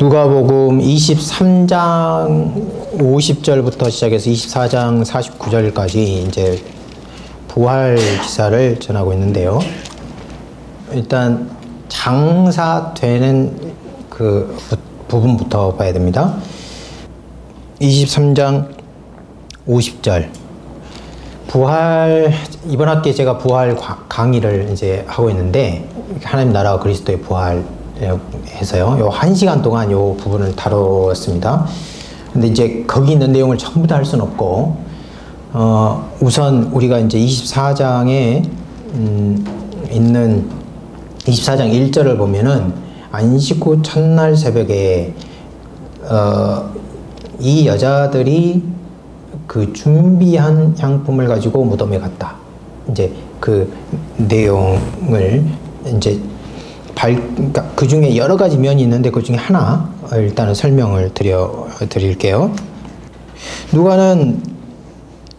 누가복음 23장 50절부터 시작해서 24장 49절까지 이제 부활 기사를 전하고 있는데요. 일단 장사되는 그 부분부터 봐야 됩니다. 23장 50절. 부활, 이번 학기에 제가 부활 강의를 이제 하고 있는데, 하나님 나라와 그리스도의 부활 해서요. 요 1시간 동안 요 부분을 다뤘습니다. 근데 이제 거기 있는 내용을 전부 다 할 수는 없고, 우선 우리가 이제 24장에 있는 24장 1절을 보면은 안식 후 첫날 새벽에 이 여자들이 그 준비한 향품을 가지고 무덤에 갔다. 이제 그 내용을 이제 그러니까 그 중에 여러 가지 면이 있는데 그 중에 하나 일단은 설명을 드릴게요. 누가는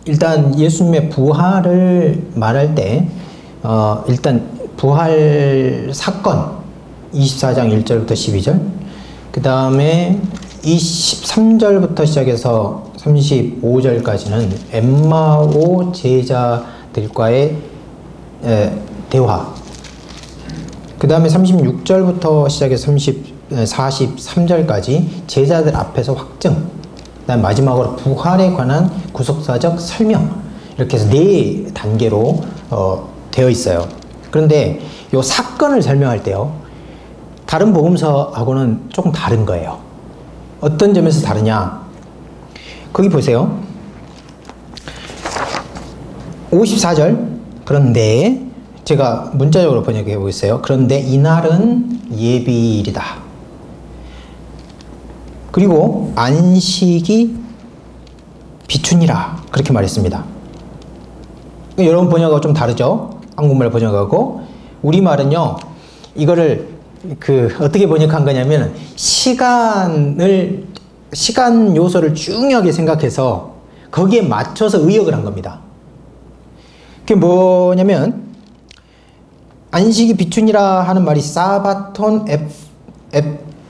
일단 예수님의 부활을 말할 때 일단 부활 사건 24장 1절부터 12절, 그 다음에 23절부터 시작해서 35절까지는 엠마오 제자들과의 대화, 그 다음에 36절부터 시작해서 43절까지 제자들 앞에서 확증, 그 다음 마지막으로 부활에 관한 구속사적 설명, 이렇게 해서 4단계로 되어 있어요. 그런데 이 사건을 설명할 때요, 다른 복음서하고는 조금 다른 거예요. 어떤 점에서 다르냐? 거기 보세요. 54절. 그런데 제가 문자적으로 번역해 보겠어요. 그런데 이날은 예비일이다. 그리고 안식이 비추니라. 그렇게 말했습니다. 여러분 번역하고 좀 다르죠? 한국말 번역하고. 우리말은요, 이거를 어떻게 번역한 거냐면, 시간 요소를 중요하게 생각해서 거기에 맞춰서 의역을 한 겁니다. 그게 뭐냐면, 안식이 비추니라 하는 말이 사바톤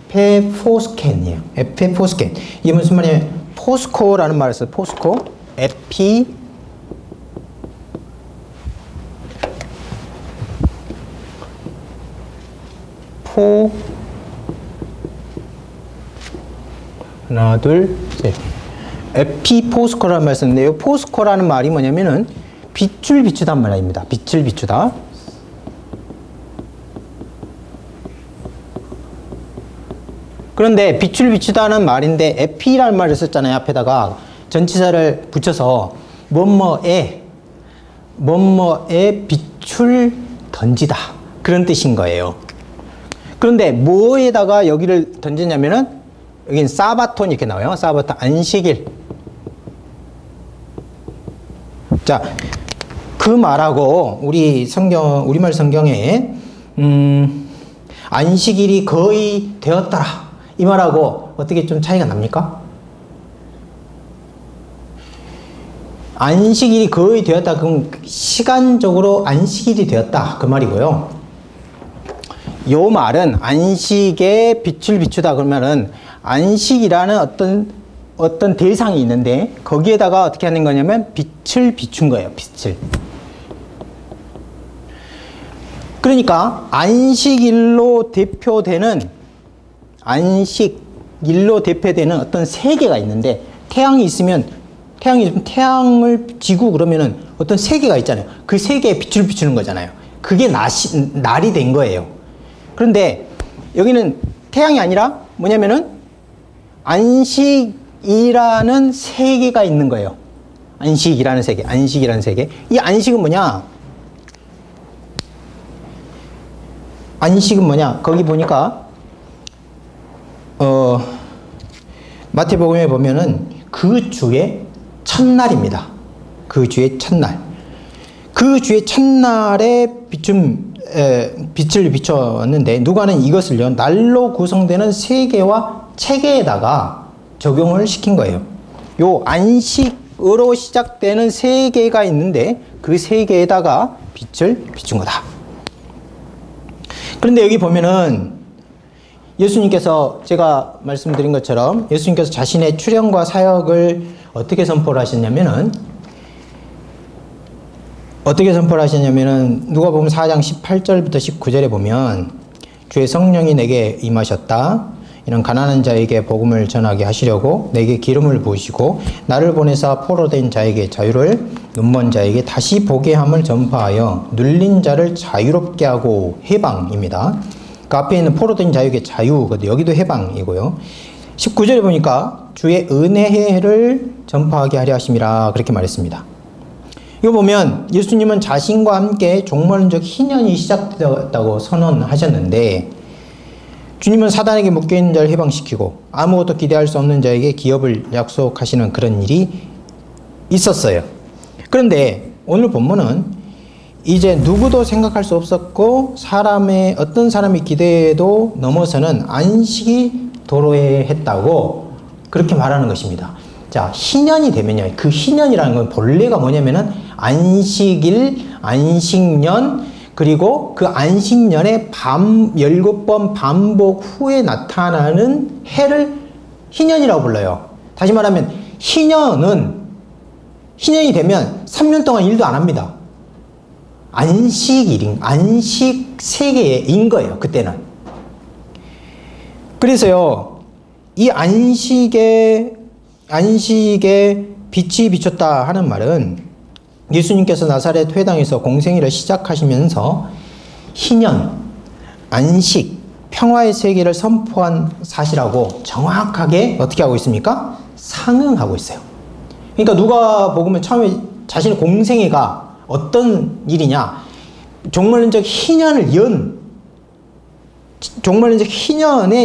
에페포스켄이에요. 에페포스켄. 이게 무슨 말이냐면, 포스코라는 말을 써요. 포스코. 하나, 둘, 셋. 에피포스코라는 말을 썼는데, 이 포스코라는 말이 뭐냐면은 빛을 비추다는 말입니다. 빛을 비추다. 그런데 빛을 비추다는 말인데, 에피라는 말을 썼잖아요. 앞에다가 전치사를 붙여서 뭐뭐에 빛을 던지다, 그런 뜻인 거예요. 그런데 뭐에다가 여기를 던지냐면은, 여긴 사바톤 이렇게 나와요. 사바톤, 안식일. 자, 그 말하고 우리말 성경에 안식일이 거의 되었더라, 이 말하고 어떻게 좀 차이가 납니까? 안식일이 거의 되었다, 그럼 시간적으로 안식일이 되었다, 그 말이고요. 요 말은 안식에 빛을 비추다, 그러면은 안식이라는 어떤 대상이 있는데, 거기에다가 어떻게 하는 거냐면 빛을 비춘 거예요. 빛을. 그러니까 안식일로 대표되는 어떤 세계가 있는데, 태양이 있으면 태양을 지고 그러면은 어떤 세계가 있잖아요. 그 세계에 빛을 비추는 거잖아요. 그게 날이 된 거예요. 그런데 여기는 태양이 아니라 뭐냐면은 안식이라는 세계가 있는 거예요. 안식이라는 세계. 이 안식은 뭐냐? 거기 보니까 마태복음에 보면은 그 주의 첫날입니다. 그 주의 첫날. 그 주의 첫날에 빛을 비췄는데, 누가는 이것을요, 날로 구성되는 세계와 체계에다가 적용을 시킨 거예요. 요 안식으로 시작되는 세계가 있는데, 그 세계에다가 빛을 비춘 거다. 그런데 여기 보면은 예수님께서 제가 말씀드린 것처럼 예수님께서 자신의 출현과 사역을 어떻게 선포를 하셨냐면은 누가복음 4장 18절부터 19절에 보면 주의 성령이 내게 임하셨다. 이런 가난한 자에게 복음을 전하게 하시려고 내게 기름을 부으시고 나를 보내사 포로된 자에게 자유를 눈먼 자에게 다시 보게 함을 전파하여 눌린 자를 자유롭게 하고 해방입니다. 그 앞에 있는 포로된 자에게 자유, 여기도 해방이고요. 19절에 보니까 주의 은혜를 전파하게 하려 하심이라 그렇게 말했습니다. 이거 보면 예수님은 자신과 함께 종말론적 희년이 시작되었다고 선언하셨는데 주님은 사단에게 묶여있는 자를 해방시키고 아무것도 기대할 수 없는 자에게 기업을 약속하시는 그런 일이 있었어요. 그런데 오늘 본문은 이제 누구도 생각할 수 없었고 어떤 사람의 기대에도 넘어서는 안식이 도래했다고 그렇게 말하는 것입니다. 자, 희년이 되면요. 그 희년이라는 건 본래가 뭐냐면은 안식일, 안식년, 그리고 그 안식년의 17번 반복 후에 나타나는 해를 희년이라고 불러요. 다시 말하면 희년이 되면 3년 동안 일도 안 합니다. 안식 세계인 거예요, 그때는. 그래서요, 이 안식에 빛이 비쳤다 하는 말은 예수님께서 나사렛 회당에서 공생애를 시작하시면서 희년, 안식, 평화의 세계를 선포한 사실하고 정확하게 어떻게 하고 있습니까? 상응하고 있어요. 그러니까 누가복음은 처음에 자신의 공생애가 어떤 일이냐? 종말론적 희년의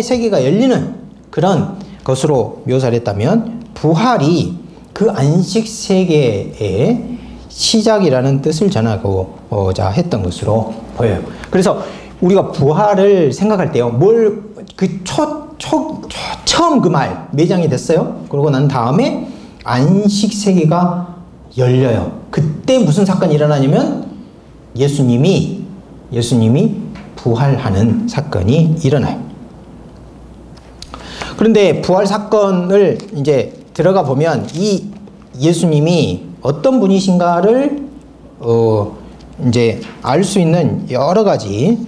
세계가 열리는 그런 것으로 묘사를 했다면 부활이 그 안식 세계의 시작이라는 뜻을 전하고자 했던 것으로 보여요. 그래서 우리가 부활을 생각할 때요, 처음 그 말 매장이 됐어요. 그러고 난 다음에 안식 세계가 열려요. 그때 무슨 사건이 일어나냐면 예수님이 부활하는 사건이 일어나요. 그런데 부활 사건을 이제 들어가 보면 이 예수님이 어떤 분이신가를 이제 알 수 있는 여러 가지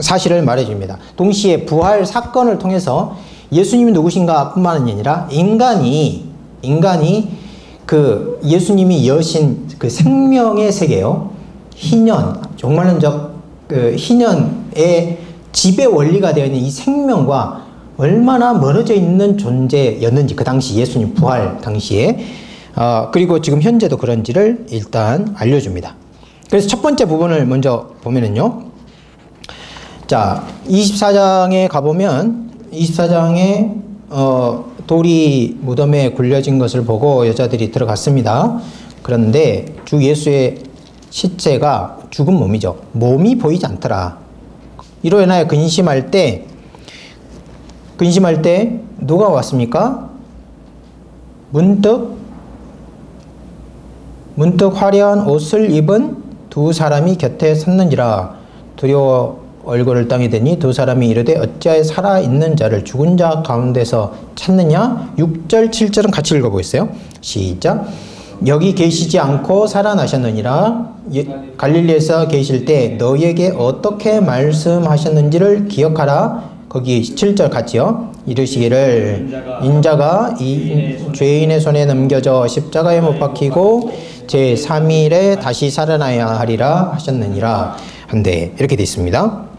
사실을 말해줍니다. 동시에 부활 사건을 통해서 예수님이 누구신가 뿐만 아니라 인간이 그 예수님이 여신 그 생명의 세계요, 희년, 종말론적 그 희년의 지배 원리가 되어 있는 이 생명과 얼마나 멀어져 있는 존재였는지, 그 당시 예수님 부활 당시에, 그리고 지금 현재도 그런지를 일단 알려줍니다. 그래서 첫 번째 부분을 먼저 보면은요, 자, 24장에 가보면 24장에 돌이 무덤에 굴려진 것을 보고 여자들이 들어갔습니다. 그런데 주 예수의 시체가 죽은 몸이죠. 몸이 보이지 않더라. 이로 인하여 근심할 때 누가 왔습니까? 문득 화려한 옷을 입은 두 사람이 곁에 섰는지라. 두려워 얼굴을 땅에 대니 두 사람이 이르되 어찌하여 살아있는 자를 죽은 자 가운데서 찾느냐? 6절 7절은 같이 읽어보겠어요. 시작. 여기 계시지 않고 살아나셨느니라. 갈릴리에서 계실 때 너희에게 어떻게 말씀하셨는지를 기억하라. 거기 7절 같이요. 이르시기를 인자가 이 죄인의 손에 넘겨져 십자가에 못 박히고 제3일에 다시 살아나야 하리라 하셨느니라 한데, 이렇게 되어 있습니다.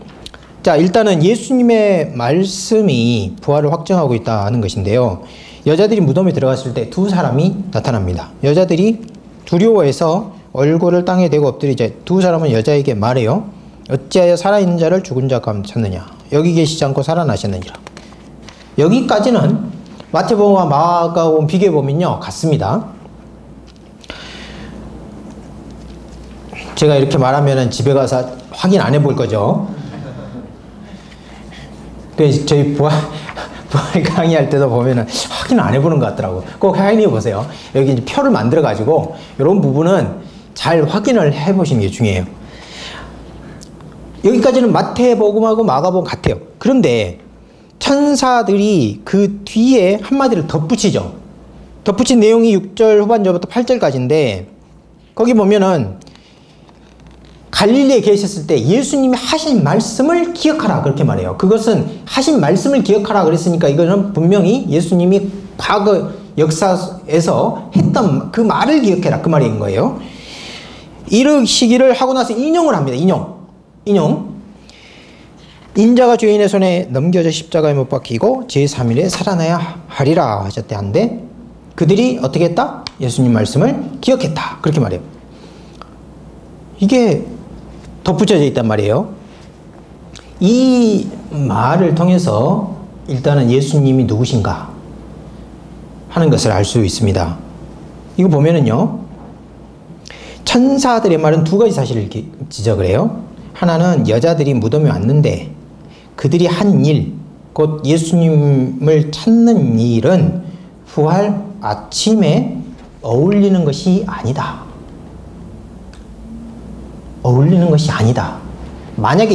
자, 일단은 예수님의 말씀이 부활을 확정하고 있다 하는 것인데요, 여자들이 무덤에 들어갔을 때 두 사람이 나타납니다. 여자들이 두려워해서 얼굴을 땅에 대고 엎드리자 두 사람은 여자에게 말해요. 어찌하여 살아있는 자를 죽은 자 가운데 찾느냐? 여기 계시지 않고 살아나셨느니라. 여기까지는 마태복음과 마가복음 비교해 보면요, 같습니다. 제가 이렇게 말하면 집에 가서 확인 안 해볼 거죠. 그래서 저희 부활 강의할 때도 보면은 확인 안 해보는 것 같더라고요. 꼭 확인해 보세요. 여기 이제 표를 만들어 가지고 이런 부분은 잘 확인을 해 보시는 게 중요해요. 여기까지는 마태복음하고 마가복음 같아요. 그런데 천사들이 그 뒤에 한마디를 덧붙이죠. 덧붙인 내용이 6절 후반절부터 8절까지인데 거기 보면은 갈릴리에 계셨을 때 예수님이 하신 말씀을 기억하라 그렇게 말해요. 그것은 하신 말씀을 기억하라 그랬으니까 이거는 분명히 예수님이 과거 역사에서 했던 그 말을 기억해라 그 말인 거예요. 이르시기를 하고 나서 인용을 합니다. 인용. 인자가 죄인의 손에 넘겨져 십자가에 못 박히고 제3일에 살아나야 하리라 하셨대 한데 그들이 어떻게 했다? 예수님 말씀을 기억했다 그렇게 말해요. 이게 덧붙여져 있단 말이에요. 이 말을 통해서 일단은 예수님이 누구신가 하는 것을 알 수 있습니다. 이거 보면은요, 천사들의 말은 두 가지 사실을 지적을 해요. 하나는 여자들이 무덤에 왔는데 그들이 한 일, 곧 예수님을 찾는 일은 부활 아침에 어울리는 것이 아니다. 어울리는 것이 아니다. 만약에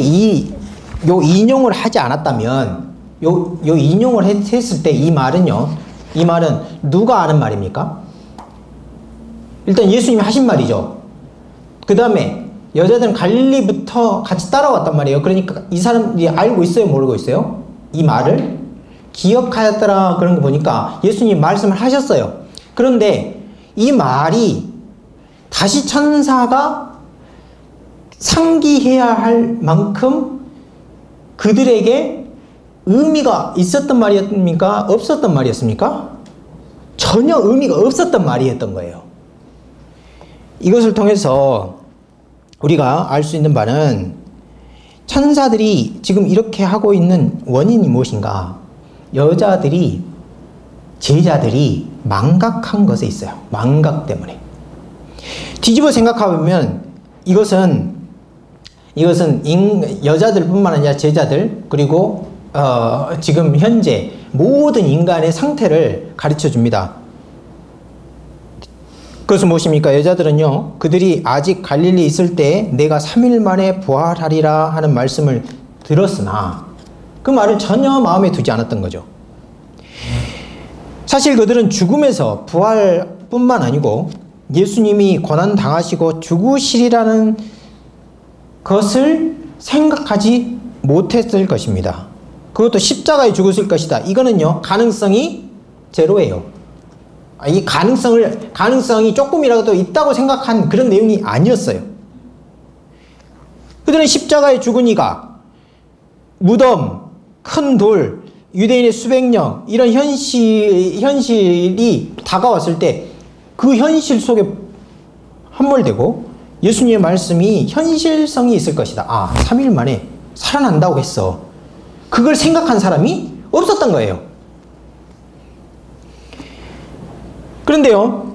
요 인용을 하지 않았다면, 요 인용을 했을 때 이 말은요, 이 말은 누가 하는 말입니까? 일단 예수님이 하신 말이죠. 그 다음에 여자들은 갈릴리부터 같이 따라왔단 말이에요. 그러니까 이 사람들이 알고 있어요? 모르고 있어요? 이 말을 기억하였더라 그런 거 보니까 예수님이 말씀을 하셨어요. 그런데 이 말이 다시 천사가 상기해야 할 만큼 그들에게 의미가 있었던 말이었습니까? 없었던 말이었습니까? 전혀 의미가 없었던 말이었던 거예요. 이것을 통해서 우리가 알 수 있는 바는 천사들이 지금 이렇게 하고 있는 원인이 무엇인가? 여자들이, 제자들이 망각한 것에 있어요. 망각 때문에. 뒤집어 생각해보면 이것은 여자들뿐만 아니라 제자들 그리고 지금 현재 모든 인간의 상태를 가르쳐 줍니다. 그것은 무엇입니까? 여자들은요, 그들이 아직 갈릴리에 있을 때 내가 3일 만에 부활하리라 하는 말씀을 들었으나 그 말을 전혀 마음에 두지 않았던 거죠. 사실 그들은 죽음에서 부활뿐만 아니고 예수님이 고난당하시고 죽으시리라는 것을 생각하지 못했을 것입니다. 그것도 십자가에 죽으실 것이다. 이거는요, 가능성이 제로예요. 이 가능성이 조금이라도 있다고 생각한 그런 내용이 아니었어요. 그들은 십자가에 죽은 이가 무덤, 큰 돌, 유대인의 수백 명 이런 현실이 다가왔을 때 그 현실 속에 함몰되고 예수님의 말씀이 현실성이 있을 것이다. 3일 만에 살아난다고 했어. 그걸 생각한 사람이 없었던 거예요. 그런데요,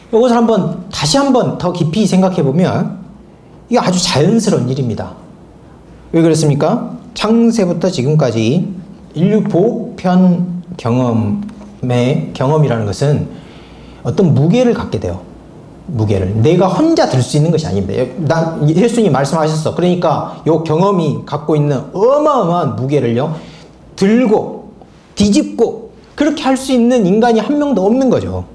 이것을 다시 한번 더 깊이 생각해 보면 이게 아주 자연스러운 일입니다. 왜 그렇습니까? 창세부터 지금까지 인류 보편 경험이라는 것은 어떤 무게를 갖게 돼요. 무게를. 내가 혼자 들 수 있는 것이 아닙니다. 예수님이 말씀하셨어. 그러니까 이 경험이 갖고 있는 어마어마한 무게를요, 들고 뒤집고 그렇게 할 수 있는 인간이 한 명도 없는 거죠.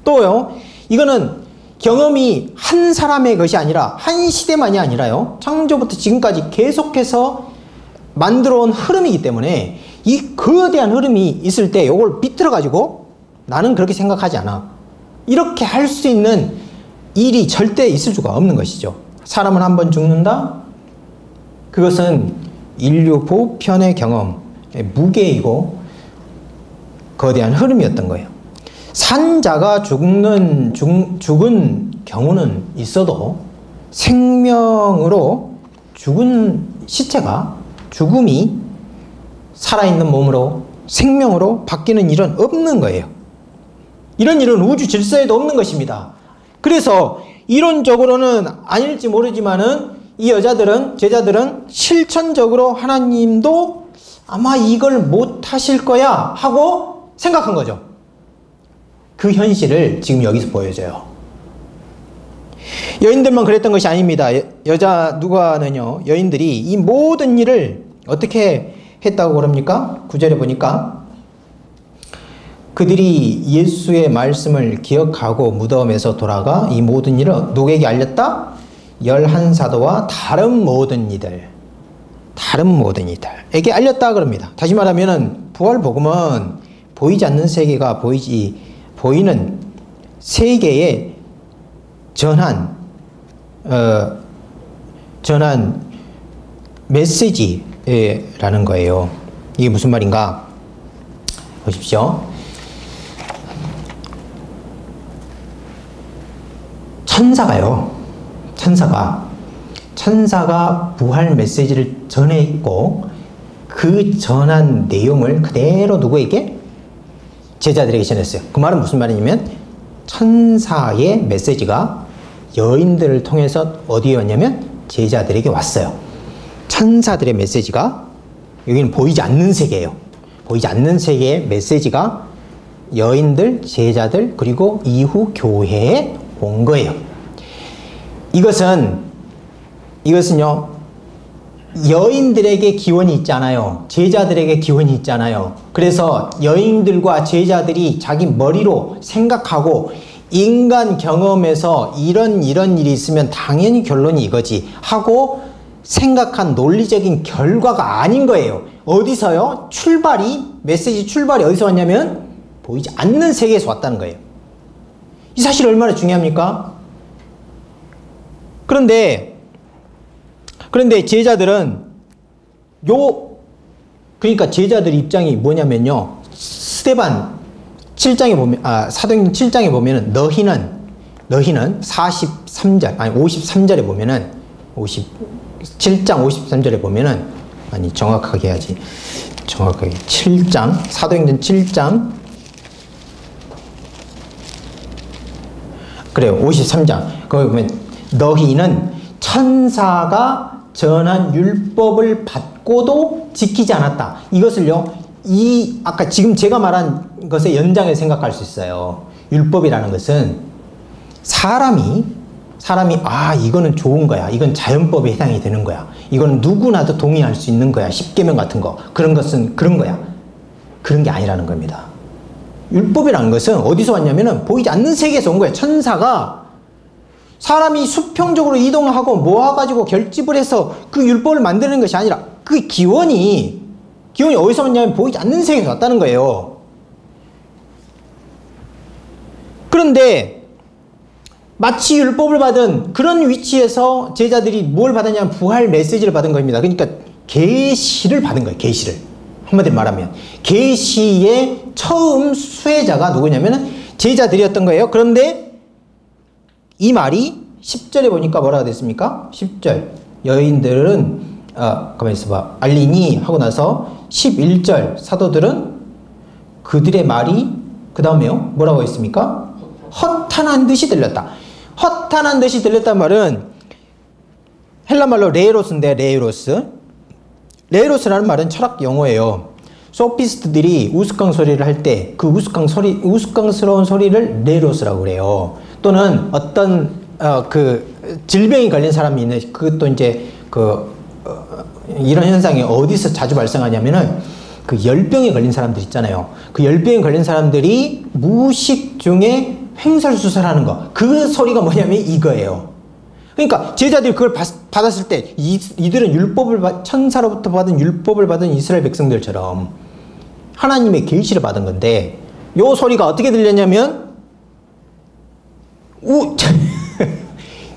또요, 이거는 경험이 한 사람의 것이 아니라 한 시대만이 아니라요, 창조부터 지금까지 계속해서 만들어 온 흐름이기 때문에 이 거대한 흐름이 있을 때 이걸 비틀어 가지고 나는 그렇게 생각하지 않아, 이렇게 할 수 있는 일이 절대 있을 수가 없는 것이죠. 사람은 한 번 죽는다? 그것은 인류 보편의 경험, 무게이고 거대한 흐름이었던 거예요. 산자가 죽은 경우는 있어도 생명으로 죽은 시체가, 죽음이 살아있는 몸으로 생명으로 바뀌는 일은 없는 거예요. 이런 일은 우주 질서에도 없는 것입니다. 그래서 이론적으로는 아닐지 모르지만은 이 제자들은 실천적으로 하나님도 아마 이걸 못 하실 거야 하고 생각한 거죠. 그 현실을 지금 여기서 보여줘요. 여인들만 그랬던 것이 아닙니다. 여자 누가는요, 여인들이 이 모든 일을 어떻게 했다고 그럽니까? 9절에 보니까 그들이 예수의 말씀을 기억하고 무덤에서 돌아가 이 모든 일을 누구에게 알렸다? 11사도와 다른 모든 이들에게 알렸다 그럽니다. 다시 말하면 부활 복음은 보이지 않는 세계가 보이는 세계에 전한 메시지라는 거예요. 이게 무슨 말인가? 보십시오. 천사가 부활 메시지를 전했고 그 전한 내용을 그대로 누구에게? 제자들에게 전했어요. 그 말은 무슨 말이냐면 천사의 메시지가 여인들을 통해서 어디에 왔냐면 제자들에게 왔어요. 천사들의 메시지가, 여기는 보이지 않는 세계예요. 보이지 않는 세계의 메시지가 여인들, 제자들, 그리고 이후 교회에 온 거예요. 이것은요, 여인들에게 기원이 있잖아요. 제자들에게 기원이 있잖아요. 그래서 여인들과 제자들이 자기 머리로 생각하고 인간 경험에서 이런 일이 있으면 당연히 결론이 이거지 하고 생각한 논리적인 결과가 아닌 거예요. 어디서요? 메시지 출발이 어디서 왔냐면 보이지 않는 세계에서 왔다는 거예요. 이 사실이 얼마나 중요합니까? 그런데 제자들은 그러니까 제자들 입장이 뭐냐면요. 스데반 7장에 보면, 사도행전 7장에 보면은 너희는 53절에 보면은 7장 53절에 보면은, 정확하게 해야지. 정확하게. 7장, 사도행전 7장. 그래요. 53장. 거기 보면 너희는 천사가 전한 율법을 받고도 지키지 않았다. 이것을요, 아까 지금 제가 말한 것의 연장에 생각할 수 있어요. 율법이라는 것은 사람이 이거는 좋은 거야. 이건 자연법에 해당이 되는 거야. 이건 누구나도 동의할 수 있는 거야. 십계명 같은 거. 그런 것은 그런 거야. 그런 게 아니라는 겁니다. 율법이라는 것은 어디서 왔냐면은 보이지 않는 세계에서 온 거예요. 천사가 사람이 수평적으로 이동하고 모아가지고 결집을 해서 그 율법을 만드는 것이 아니라 그 기원이 어디서 왔냐면 보이지 않는 세계에서 왔다는 거예요. 그런데 마치 율법을 받은 그런 위치에서 제자들이 뭘 받았냐면 부활 메시지를 받은 겁니다. 그러니까 계시를 받은 거예요. 계시를. 한마디로 말하면 계시의 처음 수혜자가 누구냐면 제자들이었던 거예요. 그런데 이 말이 10절에 보니까 뭐라고 됐습니까? 10절 여인들은 가만히 있어봐 알리니 하고 나서 11절 사도들은 그들의 말이 그 다음에요 뭐라고 했습니까? 허탄한 듯이 들렸다. 허탄한 듯이 들렸단 말은 헬라말로 레이로스인데 레이로스라는 말은 철학 용어예요. 소피스트들이 우스꽝 소리를 할 때 그 우스꽝스러운 소리를 레이로스라고 그래요. 또는 어떤 그 질병이 걸린 사람이 있는 그것도 이제 이런 현상이 어디서 자주 발생하냐면은 그 열병에 걸린 사람들 있잖아요. 그 열병에 걸린 사람들이 무의식 중에 횡설수설하는 거. 그 소리가 뭐냐면 이거예요. 그러니까 제자들이 그걸 받았을 때 이들은 천사로부터 받은 율법을 받은 이스라엘 백성들처럼 하나님의 계시를 받은 건데 요 소리가 어떻게 들렸냐면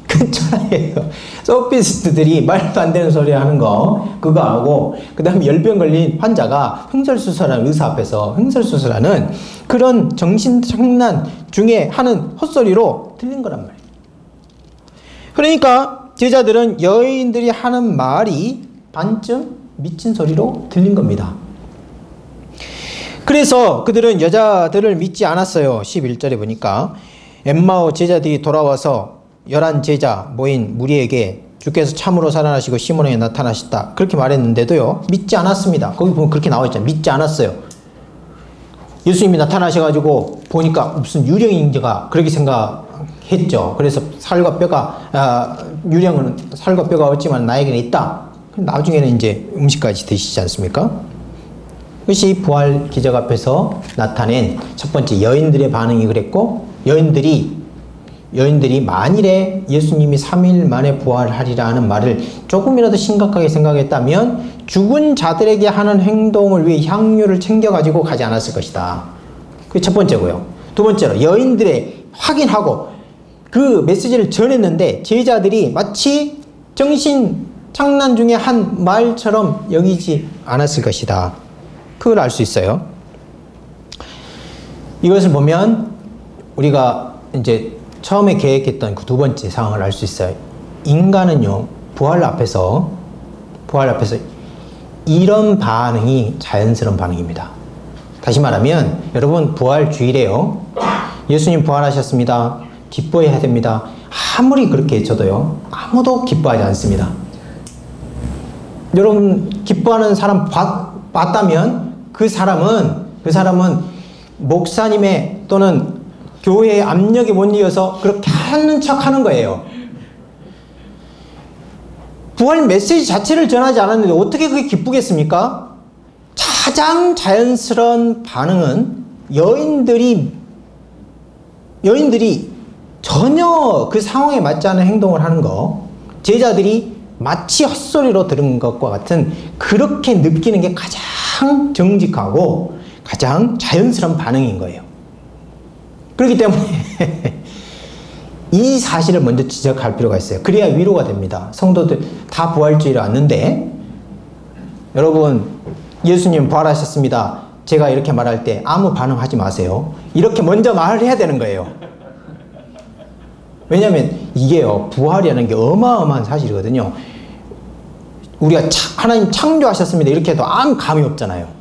그 천하예요. 소피스트들이 말도 안 되는 소리 하는 거 그거 하고 그 다음에 열병 걸린 환자가 횡설수설하는 의사 앞에서 횡설수설하는 그런 정신장난 중에 하는 헛소리로 들린 거란 말이에요. 그러니까 제자들은 여인들이 하는 말이 반쯤 미친 소리로 들린 겁니다. 그래서 그들은 여자들을 믿지 않았어요. 11절에 보니까 엠마오 제자들이 돌아와서 11제자 모인 무리에게 주께서 참으로 살아나시고 시몬에게 나타나셨다 그렇게 말했는데도요 믿지 않았습니다. 거기 보면 그렇게 나와 있잖아요. 믿지 않았어요. 예수님이 나타나셔가지고 보니까 무슨 유령인지가 그렇게 생각했을 했죠. 그래서 살과 뼈가 유령은 살과 뼈가 없지만 나에게는 있다. 나중에는 이제 음식까지 드시지 않습니까? 그것이 부활 기적 앞에서 나타낸 첫 번째 여인들의 반응이 그랬고, 여인들이 만일에 예수님이 3일 만에 부활하리라 하는 말을 조금이라도 심각하게 생각했다면 죽은 자들에게 하는 행동을 위해 향유를 챙겨가지고 가지 않았을 것이다. 그게 첫 번째고요. 두 번째로 여인들의 확인하고 그 메시지를 전했는데 제자들이 마치 정신 창난 중에 한 말처럼 여기지 않았을 것이다. 그걸 알 수 있어요. 이것을 보면 우리가 이제 처음에 계획했던 그 두 번째 상황을 알 수 있어요. 인간은요, 부활 앞에서 이런 반응이 자연스러운 반응입니다. 다시 말하면 여러분 부활 주일에요, 예수님 부활하셨습니다, 기뻐해야 됩니다. 아무리 그렇게 해줘도요, 아무도 기뻐하지 않습니다. 여러분 기뻐하는 사람 봤다면 그 사람은 목사님의 또는 교회의 압력에 못 이겨서 그렇게 하는 척 하는 거예요. 부활 메시지 자체를 전하지 않았는데 어떻게 그게 기쁘겠습니까? 가장 자연스러운 반응은 여인들이 전혀 그 상황에 맞지 않은 행동을 하는 거, 제자들이 마치 헛소리로 들은 것과 같은 그렇게 느끼는 게 가장 정직하고 가장 자연스러운 반응인 거예요. 그렇기 때문에 이 사실을 먼저 지적할 필요가 있어요. 그래야 위로가 됩니다. 성도들 다 부활주일에 왔는데, 여러분 예수님 부활하셨습니다, 제가 이렇게 말할 때 아무 반응하지 마세요. 이렇게 먼저 말을 해야 되는 거예요. 왜냐하면 이게요, 부활이라는 게 어마어마한 사실이거든요. 우리가 하나님 창조하셨습니다 이렇게 해도 아무 감이 없잖아요.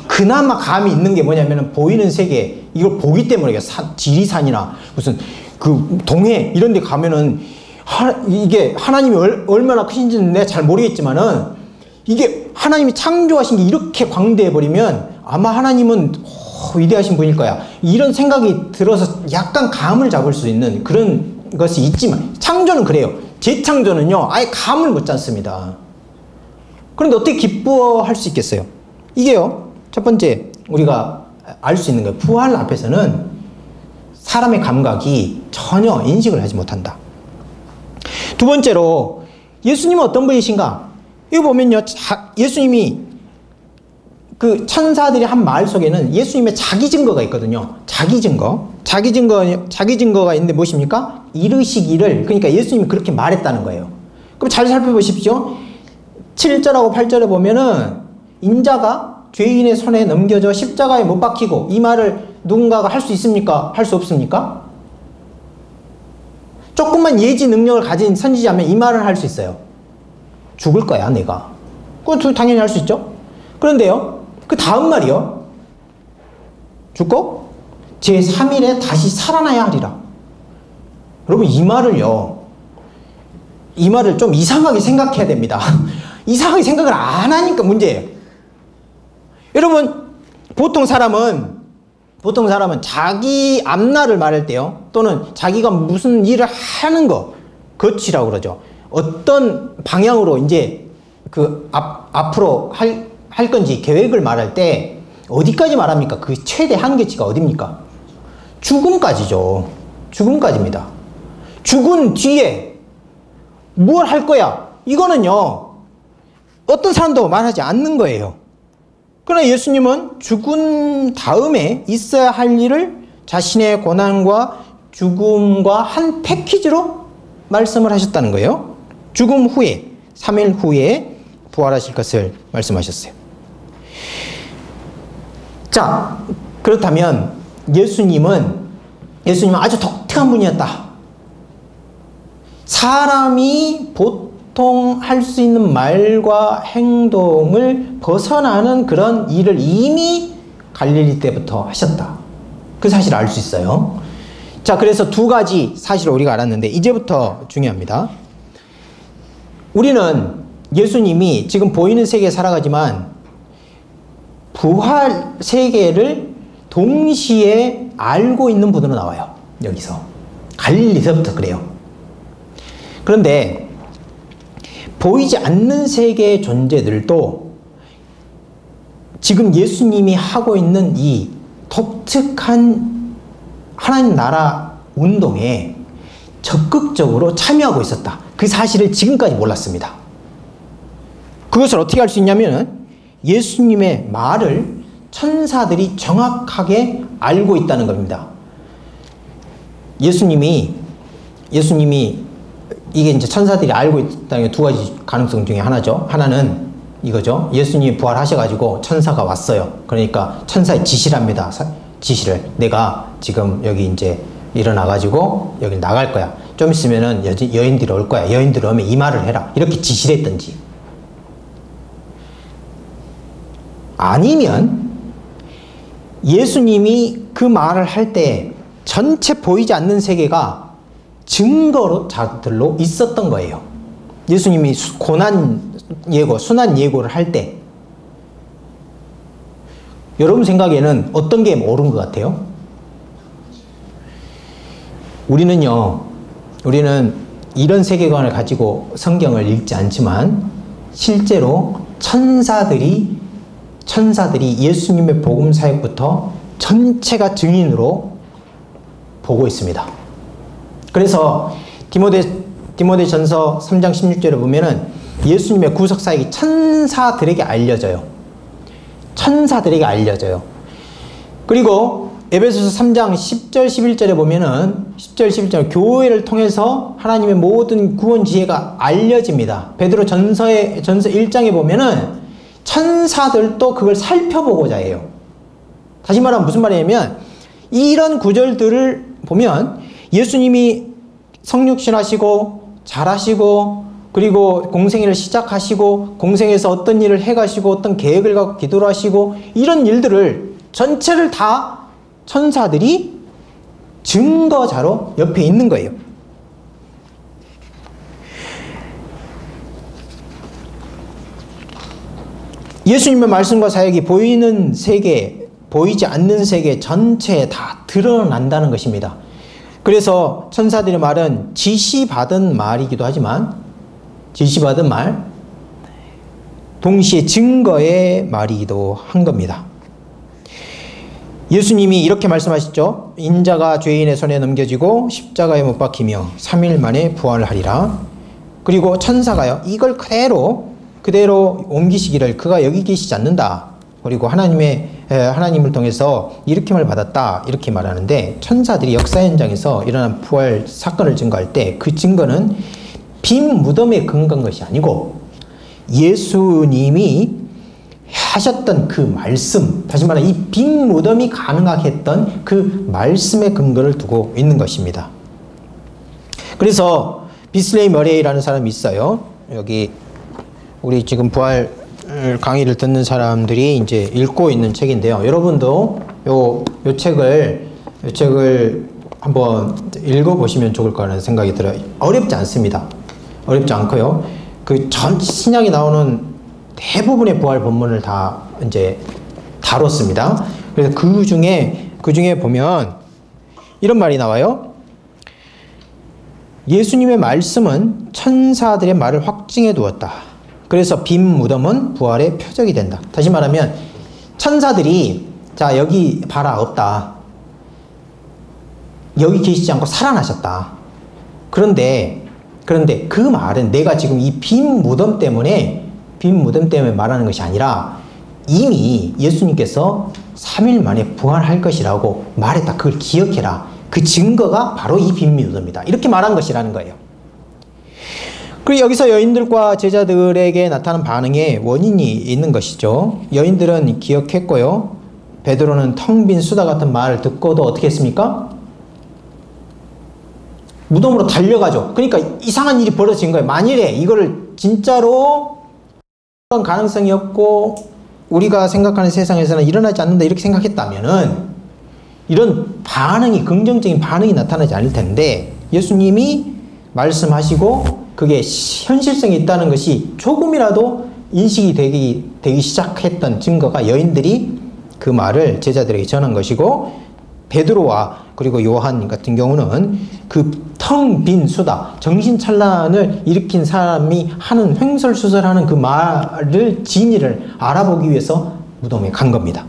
그나마 감이 있는 게 뭐냐면 보이는 세계, 이걸 보기 때문에 지리산이나 무슨 그 동해 이런 데 가면은 이게 하나님이 얼마나 크신지는 내가 잘 모르겠지만은, 이게 하나님이 창조하신 게 이렇게 광대해 버리면 아마 하나님은 위대하신 분일 거야, 이런 생각이 들어서 약간 감을 잡을 수 있는 그런 것이 있지만, 창조는 그래요. 재창조는요 아예 감을 못 잡습니다. 그런데 어떻게 기뻐할 수 있겠어요? 이게요, 첫 번째 우리가 알 수 있는 거예요. 부활 앞에서는 사람의 감각이 전혀 인식을 하지 못한다. 두 번째로 예수님은 어떤 분이신가? 이거 보면요, 예수님이 그 천사들이 한 말 속에는 예수님의 자기 증거가 있거든요. 자기 증거가 있는데 무엇입니까? 이르시기를, 그러니까 예수님이 그렇게 말했다는 거예요. 그럼 잘 살펴보십시오. 7절하고 8절에 보면은 인자가 죄인의 손에 넘겨져 십자가에 못 박히고, 이 말을 누군가가 할 수 있습니까? 할 수 없습니까? 조금만 예지 능력을 가진 선지자면 이 말을 할 수 있어요. 죽을 거야 내가. 그건 당연히 할 수 있죠. 그런데요, 그 다음 말이요, 죽고 제3일에 다시 살아나야 하리라. 여러분 이 말을 좀 이상하게 생각해야 됩니다. 이상하게 생각을 안 하니까 문제예요. 여러분 보통 사람은 자기 앞날을 말할 때요, 또는 자기가 무슨 일을 하는 거, 거치라고 그러죠. 어떤 방향으로 이제 그 앞으로 할 건지 계획을 말할 때 어디까지 말합니까? 그 최대 한계치가 어디입니까? 죽음까지죠. 죽음까지입니다. 죽은 뒤에 뭘 할 거야? 이거는요, 어떤 사람도 말하지 않는 거예요. 그러나 예수님은 죽은 다음에 있어야 할 일을 자신의 고난과 죽음과 한 패키지로 말씀을 하셨다는 거예요. 죽음 후에, 3일 후에 부활하실 것을 말씀하셨어요. 자, 그렇다면 예수님은 아주 독특한 분이었다. 사람이 보통 할 수 있는 말과 행동을 벗어나는 그런 일을 이미 갈릴리 때부터 하셨다. 그 사실을 알 수 있어요. 자, 그래서 두 가지 사실을 우리가 알았는데 이제부터 중요합니다. 우리는 예수님이 지금 보이는 세계에 살아가지만 부활 세계를 동시에 알고 있는 분으로 나와요. 여기서 갈릴리서부터 그래요. 그런데 보이지 않는 세계의 존재들도 지금 예수님이 하고 있는 이 독특한 하나님 나라 운동에 적극적으로 참여하고 있었다. 그 사실을 지금까지 몰랐습니다. 그것을 어떻게 알 수 있냐면 예수님의 말을 천사들이 정확하게 알고 있다는 겁니다. 예수님이 이게 이제 천사들이 알고 있다는 게 두 가지 가능성 중에 하나죠. 하나는 이거죠. 예수님이 부활하셔가지고 천사가 왔어요. 그러니까 천사의 지시를 합니다. 지시를. 내가 지금 여기 이제 일어나가지고 여기 나갈 거야. 좀 있으면은 여인들이 올 거야. 여인들이 오면 이 말을 해라. 이렇게 지시를 했든지. 아니면 예수님이 그 말을 할 때 전체 보이지 않는 세계가 증거로 자들로 있었던 거예요. 예수님이 고난 예고, 순환 예고를 할 때 여러분 생각에는 어떤 게 옳은 것 같아요? 우리는 이런 세계관을 가지고 성경을 읽지 않지만 실제로 천사들이 예수님의 복음 사역부터 전체가 증인으로 보고 있습니다. 그래서 디모데전서 3장 16절에 보면은 예수님의 구속 사역이 천사들에게 알려져요. 천사들에게 알려져요. 그리고 에베소서 3장 10절 11절에 보면은 10절 11절 교회를 통해서 하나님의 모든 구원 지혜가 알려집니다. 베드로 전서 1장에 보면은 천사들도 그걸 살펴보고자 해요. 다시 말하면 무슨 말이냐면 이런 구절들을 보면 예수님이 성육신하시고 잘하시고 그리고 공생애를 시작하시고 공생에서 어떤 일을 해가시고 어떤 계획을 갖고 기도를 하시고 이런 일들을 전체를 다 천사들이 증거자로 옆에 있는 거예요. 예수님의 말씀과 사역이 보이는 세계, 보이지 않는 세계 전체에 다 드러난다는 것입니다. 그래서 천사들의 말은 지시받은 말이기도 하지만 지시받은 말, 동시에 증거의 말이기도 한 겁니다. 예수님이 이렇게 말씀하셨죠. 인자가 죄인의 손에 넘겨지고 십자가에 못 박히며 3일 만에 부활을 하리라. 그리고 천사가요, 이걸 그대로 옮기시기를 그가 여기 계시지 않는다. 그리고 하나님을 통해서 일으킴을 받았다. 이렇게 말하는데 천사들이 역사 현장에서 일어난 부활 사건을 증거할 때 그 증거는 빈 무덤에 근거한 것이 아니고 예수님이 하셨던 그 말씀, 다시 말해 이 빈 무덤이 가능하게 했던 그 말씀의 근거를 두고 있는 것입니다. 그래서 비슬레이 머레이라는 사람이 있어요. 여기 우리 지금 부활 강의를 듣는 사람들이 이제 읽고 있는 책인데요. 여러분도 요 책을 한번 읽어보시면 좋을 거라는 생각이 들어요. 어렵지 않습니다. 어렵지 않고요. 그 전 신약에 나오는 대부분의 부활 본문을 다 이제 다뤘습니다. 그래서 그 중에 보면 이런 말이 나와요. 예수님의 말씀은 천사들의 말을 확증해 두었다. 그래서 빈 무덤은 부활의 표적이 된다. 다시 말하면 천사들이 자 여기 봐라 없다. 여기 계시지 않고 살아나셨다. 그런데 그 말은 내가 지금 이 빈 무덤 때문에 말하는 것이 아니라 이미 예수님께서 3일 만에 부활할 것이라고 말했다. 그걸 기억해라. 그 증거가 바로 이 빈 무덤이다. 이렇게 말한 것이라는 거예요. 그리고 여기서 여인들과 제자들에게 나타난 반응에 원인이 있는 것이죠. 여인들은 기억했고요. 베드로는 텅 빈 수다 같은 말을 듣고도 어떻게 했습니까? 무덤으로 달려가죠. 그러니까 이상한 일이 벌어진 거예요. 만일에 이거를 진짜로 그런 가능성이 없고 우리가 생각하는 세상에서는 일어나지 않는다 이렇게 생각했다면은 이런 반응이, 긍정적인 반응이 나타나지 않을 텐데 예수님이 말씀하시고 그게 현실성이 있다는 것이 조금이라도 인식이 되기 시작했던 증거가 여인들이 그 말을 제자들에게 전한 것이고 베드로와 그리고 요한 같은 경우는 그 텅 빈 수다, 정신찬란을 일으킨 사람이 하는 횡설수설하는 그 말을 진위를 알아보기 위해서 무덤에 간 겁니다.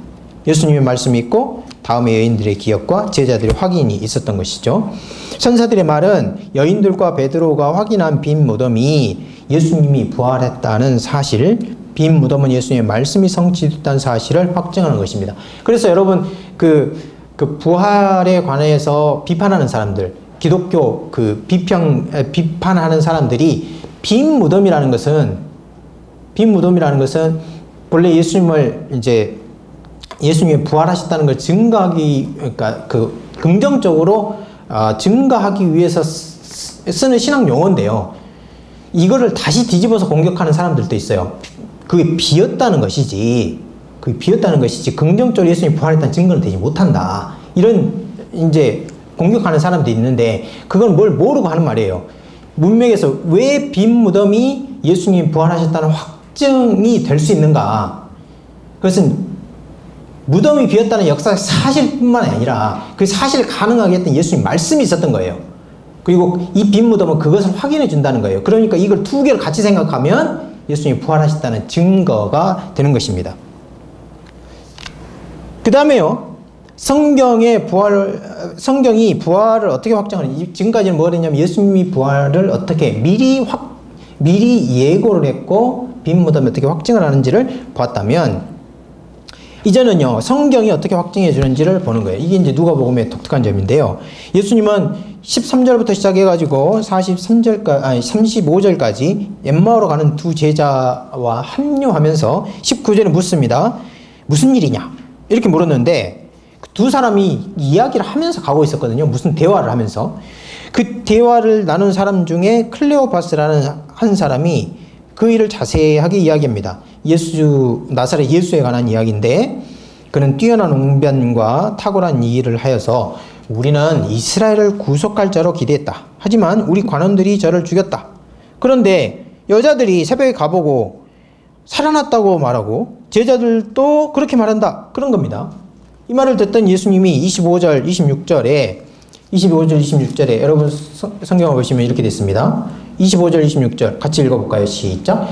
예수님의 말씀이 있고 다음에 여인들의 기억과 제자들의 확인이 있었던 것이죠. 선사들의 말은 여인들과 베드로가 확인한 빈 무덤이 예수님이 부활했다는 사실, 빈 무덤은 예수님의 말씀이 성취됐다는 사실을 확증하는 것입니다. 그래서 여러분 그 부활에 관해서 비판하는 사람들, 기독교 비판하는 사람들이 빈 무덤이라는 것은 본래 예수님이 부활하셨다는 걸 증거하기, 그러니까 긍정적으로 증거하기 위해서 쓰는 신학 용어인데요. 이거를 다시 뒤집어서 공격하는 사람들도 있어요. 그게 비었다는 것이지 긍정적으로 예수님이 부활했다는 증거는 되지 못한다. 이런 이제 공격하는 사람도 있는데, 그건 뭘 모르고 하는 말이에요. 문맥에서 왜 빈 무덤이 예수님이 부활하셨다는 확증이 될 수 있는가? 그것은 무덤이 비었다는 역사 사실뿐만 아니라 그 사실을 가능하게 했던 예수님 말씀이 있었던 거예요. 그리고 이 빈 무덤은 그것을 확인해 준다는 거예요. 그러니까 이걸 두 개를 같이 생각하면 예수님이 부활하셨다는 증거가 되는 것입니다. 그 다음에요, 성경이 부활을 어떻게 확정하는지, 지금까지는 뭐가 됐냐면 예수님이 부활을 어떻게 미리 예고를 했고 빈 무덤이 어떻게 확증을 하는지를 보았다면, 이제는요 성경이 어떻게 확증해 주는지를 보는 거예요. 이게 이제 누가복음의 독특한 점인데요. 예수님은 13절부터 시작해가지고 35절까지 엠마오로 가는 두 제자와 합류하면서 19절에 묻습니다. 무슨 일이냐? 이렇게 물었는데 두 사람이 이야기를 하면서 가고 있었거든요. 무슨 대화를 하면서. 그 대화를 나눈 사람 중에 클레오파스라는 한 사람이 그 일을 자세하게 이야기합니다. 나사렛 예수에 관한 이야기인데, 그는 뛰어난 웅변과 탁월한 일을 하여서 우리는 이스라엘을 구속할 자로 기대했다. 하지만 우리 관원들이 저를 죽였다. 그런데 여자들이 새벽에 가보고 살아났다고 말하고 제자들도 그렇게 말한다. 그런 겁니다. 이 말을 듣던 예수님이 25절, 26절에 여러분 성경을 보시면 이렇게 됐습니다. 25절, 26절 같이 읽어볼까요? 시작.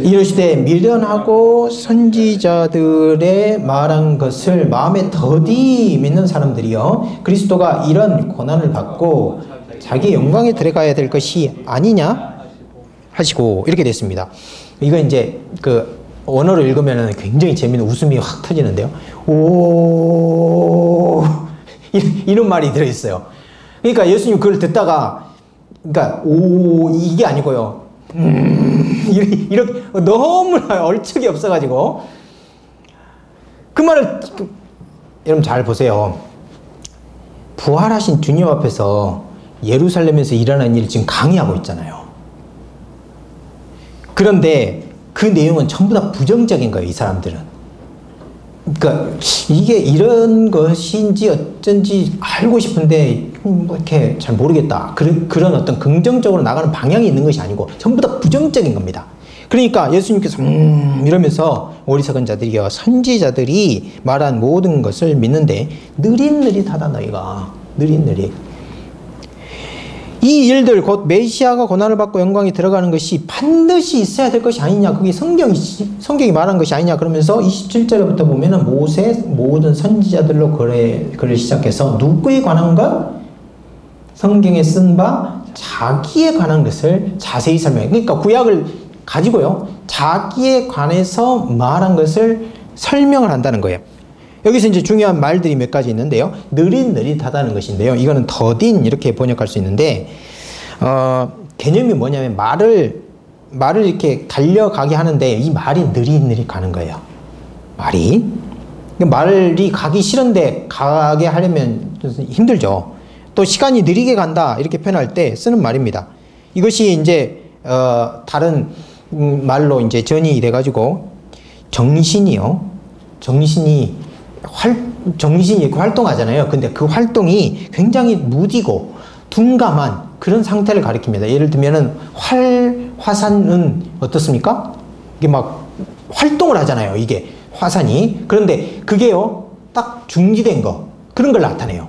이르시되 미련하고 선지자들의 말한 것을 마음에 더디 믿는 사람들이여, 그리스도가 이런 고난을 받고 자기 영광에 들어가야 될 것이 아니냐 하시고, 이렇게 됐습니다. 이거 이제 그 원어로 읽으면 굉장히 재미있는 웃음이 확 터지는데요. 오, 이런 말이 들어있어요. 그러니까 예수님 그걸 듣다가, 그러니까 오 이게 아니고요. 이렇게 너무나 얼척이 없어가지고 그 말을, 여러분 잘 보세요. 부활하신 주님 앞에서 예루살렘에서 일어난 일을 지금 강의하고 있잖아요. 그런데 그 내용은 전부 다 부정적인 거예요, 이 사람들은. 그러니까 이게 이런 것인지 어쩐지 알고 싶은데 뭐 이렇게 잘 모르겠다. 그런 어떤 긍정적으로 나가는 방향이 있는 것이 아니고 전부 다 부정적인 겁니다. 그러니까 예수님께서 이러면서 어리석은 자들이여, 선지자들이 말한 모든 것을 믿는데 느릿느릿하다 너희가. 느릿느릿. 이 일들 곧 메시아가 고난을 받고 영광에 들어가는 것이 반드시 있어야 될 것이 아니냐, 그게 성경이 말한 것이 아니냐. 그러면서 27절부터 보면은 모든 선지자들로 글을 시작해서 누구에 관한 것? 성경에 쓴 바 자기에 관한 것을 자세히 설명해요. 그러니까 구약을 가지고요 자기에 관해서 말한 것을 설명을 한다는 거예요. 여기서 이제 중요한 말들이 몇 가지 있는데요. 느릿느릿하다는 것인데요. 이거는 더딘 이렇게 번역할 수 있는데, 개념이 뭐냐면 말을 이렇게 달려가게 하는데 이 말이 느릿느릿 가는 거예요. 말이 가기 싫은데 가게 하려면 힘들죠. 또 시간이 느리게 간다 이렇게 표현할 때 쓰는 말입니다. 이것이 이제 다른 말로 이제 전이 돼가지고 정신이 활동하잖아요. 근데 그 활동이 굉장히 무디고 둔감한 그런 상태를 가리킵니다. 예를 들면은 화산은 어떻습니까? 이게 막 활동을 하잖아요. 이게 화산이. 그런데 그게요 딱 중지된 거, 그런 걸 나타내요.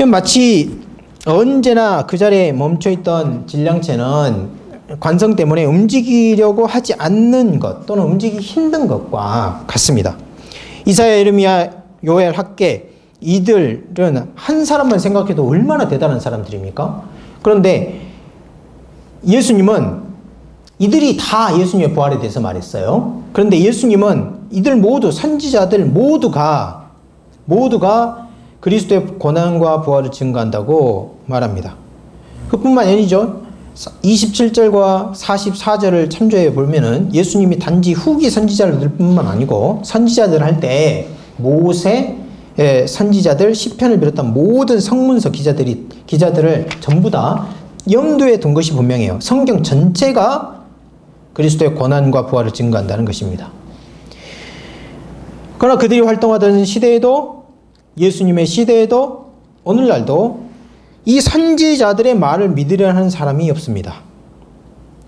마치 언제나 그 자리에 멈춰있던 진량체는 관성 때문에 움직이려고 하지 않는 것 또는 움직이기 힘든 것과 같습니다. 이사야, 예레미야, 요엘, 학개 이들은 한 사람만 생각해도 얼마나 대단한 사람들입니까? 그런데 예수님은 이들이 다 예수님의 부활에 대해서 말했어요. 그런데 예수님은 이들 모두 선지자들 모두가 그리스도의 고난과 부활을 증거한다고 말합니다. 그뿐만 아니죠. 27절과 44절을 참조해 보면은 예수님이 단지 후기 선지자들 뿐만 아니고 선지자들 할 때 모세, 선지자들, 시편을 비롯한 모든 성문서 기자들을 전부 다 염두에 둔 것이 분명해요. 성경 전체가 그리스도의 고난과 부활을 증거한다는 것입니다. 그러나 그들이 활동하던 시대에도 예수님의 시대에도 오늘날도 이 선지자들의 말을 믿으려 하는 사람이 없습니다.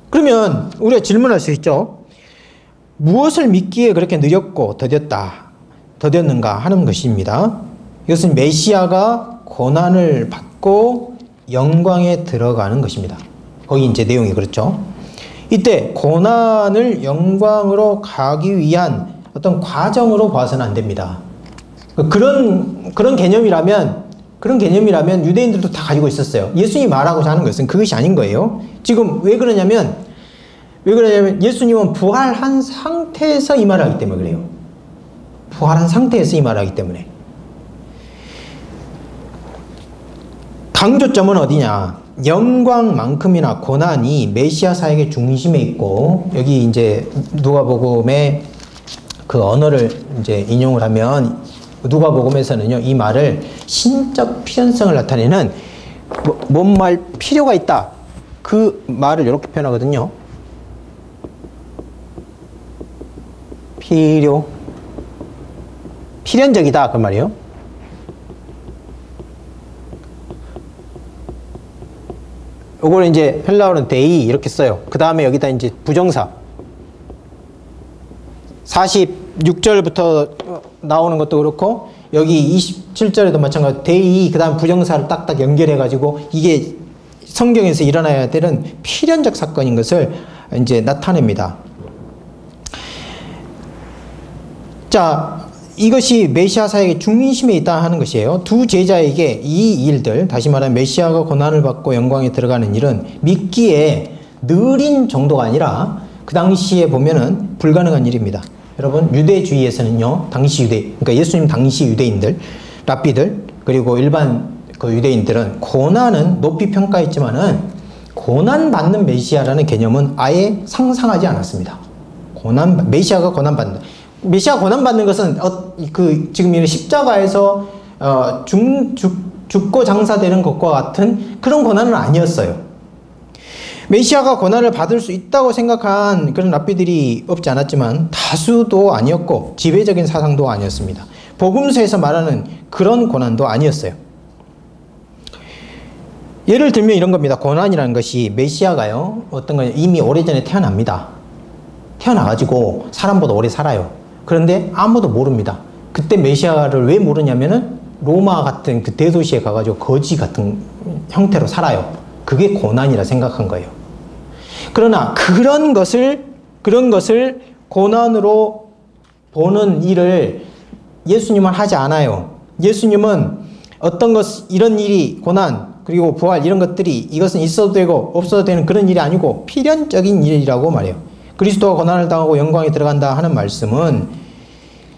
그러면 우리가 질문할 수 있죠. 무엇을 믿기에 그렇게 느렸고 더뎠는가 하는 것입니다. 이것은 메시아가 고난을 받고 영광에 들어가는 것입니다. 거기 이제 내용이 그렇죠. 이때 고난을 영광으로 가기 위한 어떤 과정으로 봐서는 안 됩니다. 그런 개념이라면 유대인들도 다 가지고 있었어요. 예수님이 말하고자 하는 것은 그것이 아닌 거예요. 지금 왜 그러냐면 예수님은 부활한 상태에서 이 말을 하기 때문에 그래요. 부활한 상태에서 이 말을 하기 때문에. 강조점은 어디냐? 영광만큼이나 고난이 메시아 사역의 중심에 있고, 여기 이제 누가복음의 그 언어를 이제 인용을 하면 누가복음에서는요, 이 말을 신적 필연성을 나타내는 뭔 말 필요가 있다. 그 말을 이렇게 표현하거든요. 필연적이다. 그 말이에요. 요걸 이제 헬라어는 데이 이렇게 써요. 그 다음에 여기다 이제 부정사. 46절부터 나오는 것도 그렇고 여기 27절에도 마찬가지로 데이 그 다음 부정사를 딱딱 연결해 가지고 이게 성경에서 일어나야 되는 필연적 사건인 것을 이제 나타냅니다. 자, 이것이 메시아 사역의 중심에 있다 하는 것이에요. 두 제자에게 이 일들, 다시 말하면 메시아가 고난을 받고 영광에 들어가는 일은 믿기에 느린 정도가 아니라 그 당시에 보면은 불가능한 일입니다. 여러분, 유대주의에서는요, 그러니까 예수님 당시 유대인들, 랍비들, 그리고 일반 그 유대인들은 고난은 높이 평가했지만은 고난받는 메시아라는 개념은 아예 상상하지 않았습니다. 메시아가 고난받는다. 메시아가 고난받는 것은 지금 이런 십자가에서 죽고 장사되는 것과 같은 그런 고난은 아니었어요. 메시아가 고난을 받을 수 있다고 생각한 그런 랍비들이 없지 않았지만 다수도 아니었고 지배적인 사상도 아니었습니다. 복음서에서 말하는 그런 고난도 아니었어요. 예를 들면 이런 겁니다. 고난이라는 것이 메시아가요, 어떤 건 이미 오래전에 태어납니다. 태어나가지고 사람보다 오래 살아요. 그런데 아무도 모릅니다. 그때 메시아를 왜 모르냐면은 로마 같은 그 대도시에 가가지고 거지 같은 형태로 살아요. 그게 고난이라 생각한 거예요. 그러나 그런 것을 고난으로 보는 일을 예수님은 하지 않아요. 예수님은 이런 일이 고난, 그리고 부활 이런 것들이 이것은 있어도 되고 없어도 되는 그런 일이 아니고 필연적인 일이라고 말해요. 그리스도가 고난을 당하고 영광에 들어간다 하는 말씀은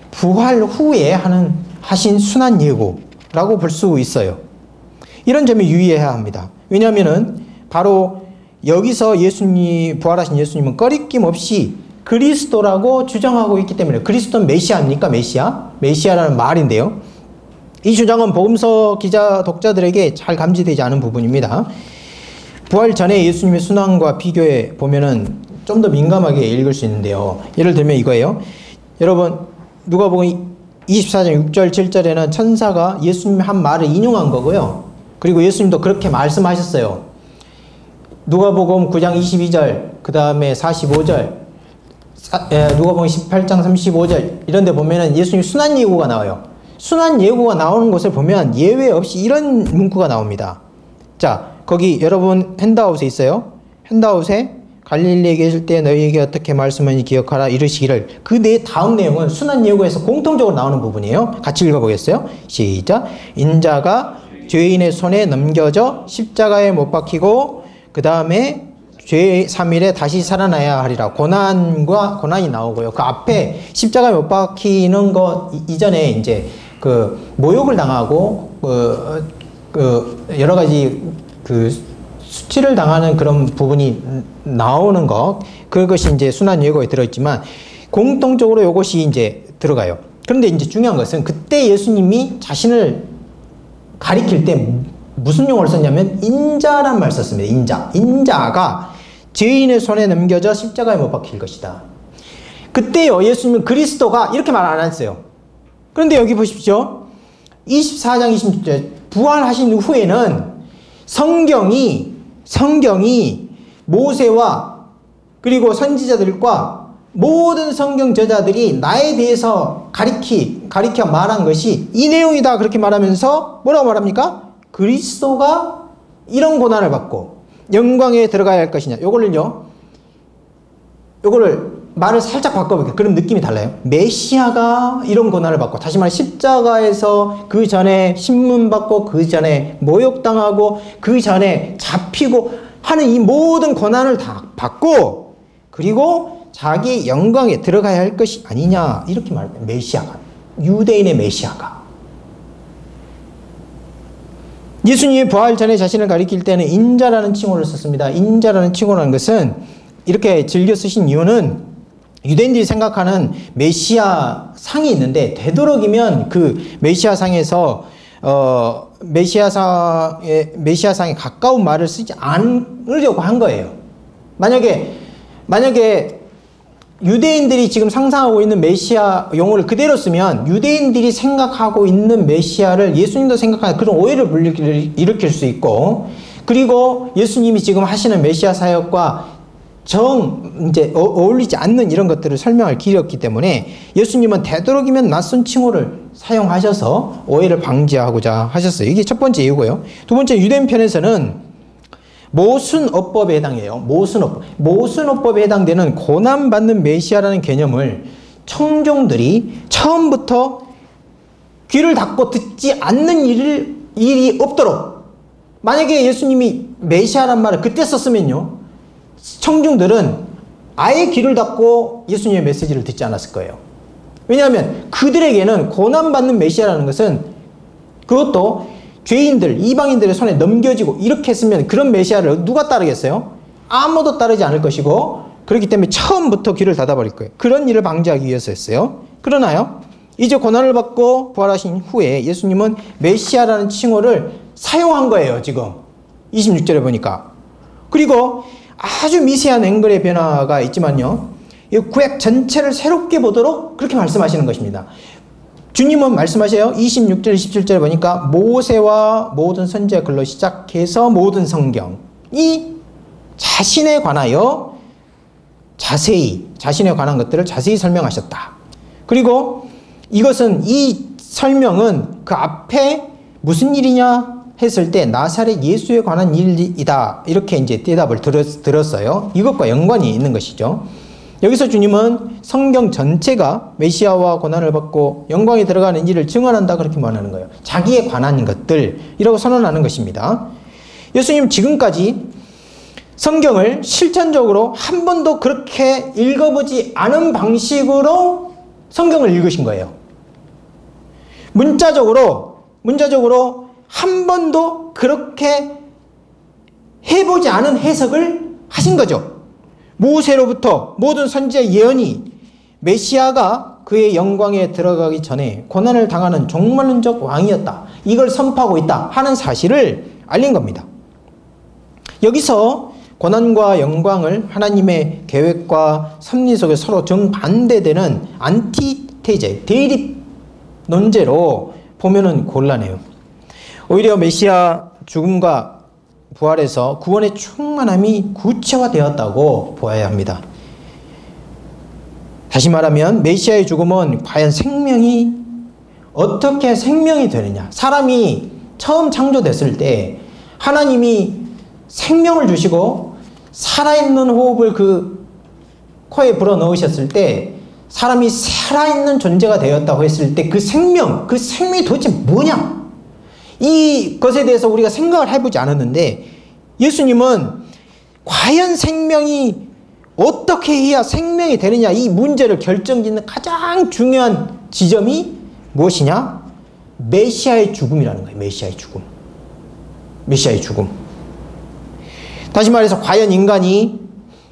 부활 후에 하신 순환 예고라고 볼 수 있어요. 이런 점에 유의해야 합니다. 왜냐하면은 바로 여기서 부활하신 예수님은 꺼리낌 없이 그리스도라고 주장하고 있기 때문에, 그리스도는 메시아입니까? 메시아라는 말인데요. 이 주장은 복음서 독자들에게 잘 감지되지 않은 부분입니다. 부활 전에 예수님의 순환과 비교해 보면은 좀 더 민감하게 읽을 수 있는데요. 예를 들면 이거예요. 여러분, 누가복음 24장 6절 7절에는 천사가 예수님이 한 말을 인용한 거고요. 그리고 예수님도 그렇게 말씀하셨어요. 누가복음 9장 22절, 그 다음에 45절, 누가복음 18장 35절 이런 데 보면은 예수님 순환 예고가 나와요. 순환 예고가 나오는 곳을 보면 예외 없이 이런 문구가 나옵니다. 자, 거기 여러분 핸드아웃에 있어요. 핸드아웃에 갈릴리에 계실 때 너희에게 어떻게 말씀하니 기억하라 이르시기를. 그 다음 내용은 순환 예고에서 공통적으로 나오는 부분이에요. 같이 읽어보겠어요. 시작. 인자가 죄인의 손에 넘겨져 십자가에 못 박히고 그 다음에 죄 3일에 다시 살아나야 하리라. 고난이 나오고요. 그 앞에 십자가에 못 박히는 거 이전에 이제 그 모욕을 당하고 여러 가지 그 수치를 당하는 그런 부분이 나오는 것, 그것이 이제 순환 예고에 들어있지만 공통적으로 이것이 이제 들어가요. 그런데 이제 중요한 것은 그때 예수님이 자신을 가리킬 때 무슨 용어를 썼냐면 인자란 말 썼습니다. 인자가 죄인의 손에 넘겨져 십자가에 못 박힐 것이다. 그때요, 예수님은 그리스도가 이렇게 말 안 했어요. 그런데 여기 보십시오. 24장 26절 부활하신 후에는 성경이 모세와 그리고 선지자들과 모든 성경 저자들이 나에 대해서 가리켜 말한 것이 이 내용이다. 그렇게 말하면서 뭐라고 말합니까? 그리스도가 이런 고난을 받고 영광에 들어가야 할 것이냐. 요거를 말을 살짝 바꿔볼게요. 그럼 느낌이 달라요. 메시아가 이런 고난을 받고, 다시 말해 십자가에서 그 전에 신문받고, 그 전에 모욕당하고, 그 전에 잡히고 하는 이 모든 고난을 다 받고, 그리고 자기 영광에 들어가야 할 것이 아니냐, 이렇게 말해요. 메시아가, 유대인의 메시아가. 예수님이 부활 전에 자신을 가리킬 때는 인자라는 칭호를 썼습니다. 인자라는 칭호라는 것은 이렇게 즐겨 쓰신 이유는 유대인들이 생각하는 메시아 상이 있는데, 되도록이면 그 메시아 상에서 메시아상에 가까운 말을 쓰지 않으려고 한 거예요. 만약에 유대인들이 지금 상상하고 있는 메시아 용어를 그대로 쓰면 유대인들이 생각하고 있는 메시아를 예수님도 생각하는 그런 오해를 일으킬 수 있고, 그리고 예수님이 지금 하시는 메시아 사역과 이제 어울리지 않는 이런 것들을 설명할 길이 없기 때문에 예수님은 되도록이면 낯선 칭호를 사용하셔서 오해를 방지하고자 하셨어요. 이게 첫 번째 이유고요. 두 번째, 유대인 편에서는 모순어법에 해당해요. 모순어법에 해당되는 고난받는 메시아라는 개념을 청중들이 처음부터 귀를 닫고 듣지 않는 일이 없도록, 만약에 예수님이 메시아란 말을 그때 썼으면요, 청중들은 아예 귀를 닫고 예수님의 메시지를 듣지 않았을 거예요. 왜냐하면 그들에게는 고난받는 메시아라는 것은, 그것도 죄인들, 이방인들의 손에 넘겨지고 이렇게 했으면 그런 메시아를 누가 따르겠어요? 아무도 따르지 않을 것이고, 그렇기 때문에 처음부터 귀를 닫아버릴 거예요. 그런 일을 방지하기 위해서였어요. 그러나요, 이제 고난을 받고 부활하신 후에 예수님은 메시아라는 칭호를 사용한 거예요. 지금 26절에 보니까. 그리고 아주 미세한 앵글의 변화가 있지만요, 이 구약 전체를 새롭게 보도록 그렇게 말씀하시는 것입니다. 주님은 말씀하세요. 26절, 27절에 보니까 모세와 모든 선지자 글로 시작해서 모든 성경이 자신에 관하여 자신에 관한 것들을 자세히 설명하셨다. 그리고 이 설명은 그 앞에 무슨 일이냐 했을 때 나사렛 예수에 관한 일이다, 이렇게 이제 대답을 들었어요. 이것과 연관이 있는 것이죠. 여기서 주님은 성경 전체가 메시아와 고난을 받고 영광에 들어가는 일을 증언한다, 그렇게 말하는 거예요. 자기에 관한 것들이라고 선언하는 것입니다. 예수님 지금까지 성경을 실천적으로 한 번도 그렇게 읽어보지 않은 방식으로 성경을 읽으신 거예요. 문자적으로 한 번도 그렇게 해보지 않은 해석을 하신 거죠. 모세로부터 모든 선지자의 예언이 메시아가 그의 영광에 들어가기 전에 고난을 당하는 종말론적 왕이었다, 이걸 선포하고 있다 하는 사실을 알린 겁니다. 여기서 고난과 영광을 하나님의 계획과 섭리 속에 서로 정반대되는 안티테제, 대립 논제로 보면은 곤란해요. 오히려 메시아 죽음과 부활에서 구원의 충만함이 구체화되었다고 보아야 합니다. 다시 말하면 메시아의 죽음은 과연 생명이 어떻게 생명이 되느냐. 사람이 처음 창조됐을 때 하나님이 생명을 주시고 살아있는 호흡을 그 코에 불어넣으셨을 때 사람이 살아있는 존재가 되었다고 했을 때 그 생명이 도대체 뭐냐? 이것에 대해서 우리가 생각을 해보지 않았는데 예수님은 과연 생명이 어떻게 해야 생명이 되느냐 이 문제를 결정짓는 가장 중요한 지점이 무엇이냐? 메시아의 죽음이라는 거예요. 메시아의 죽음. 메시아의 죽음. 다시 말해서 과연 인간이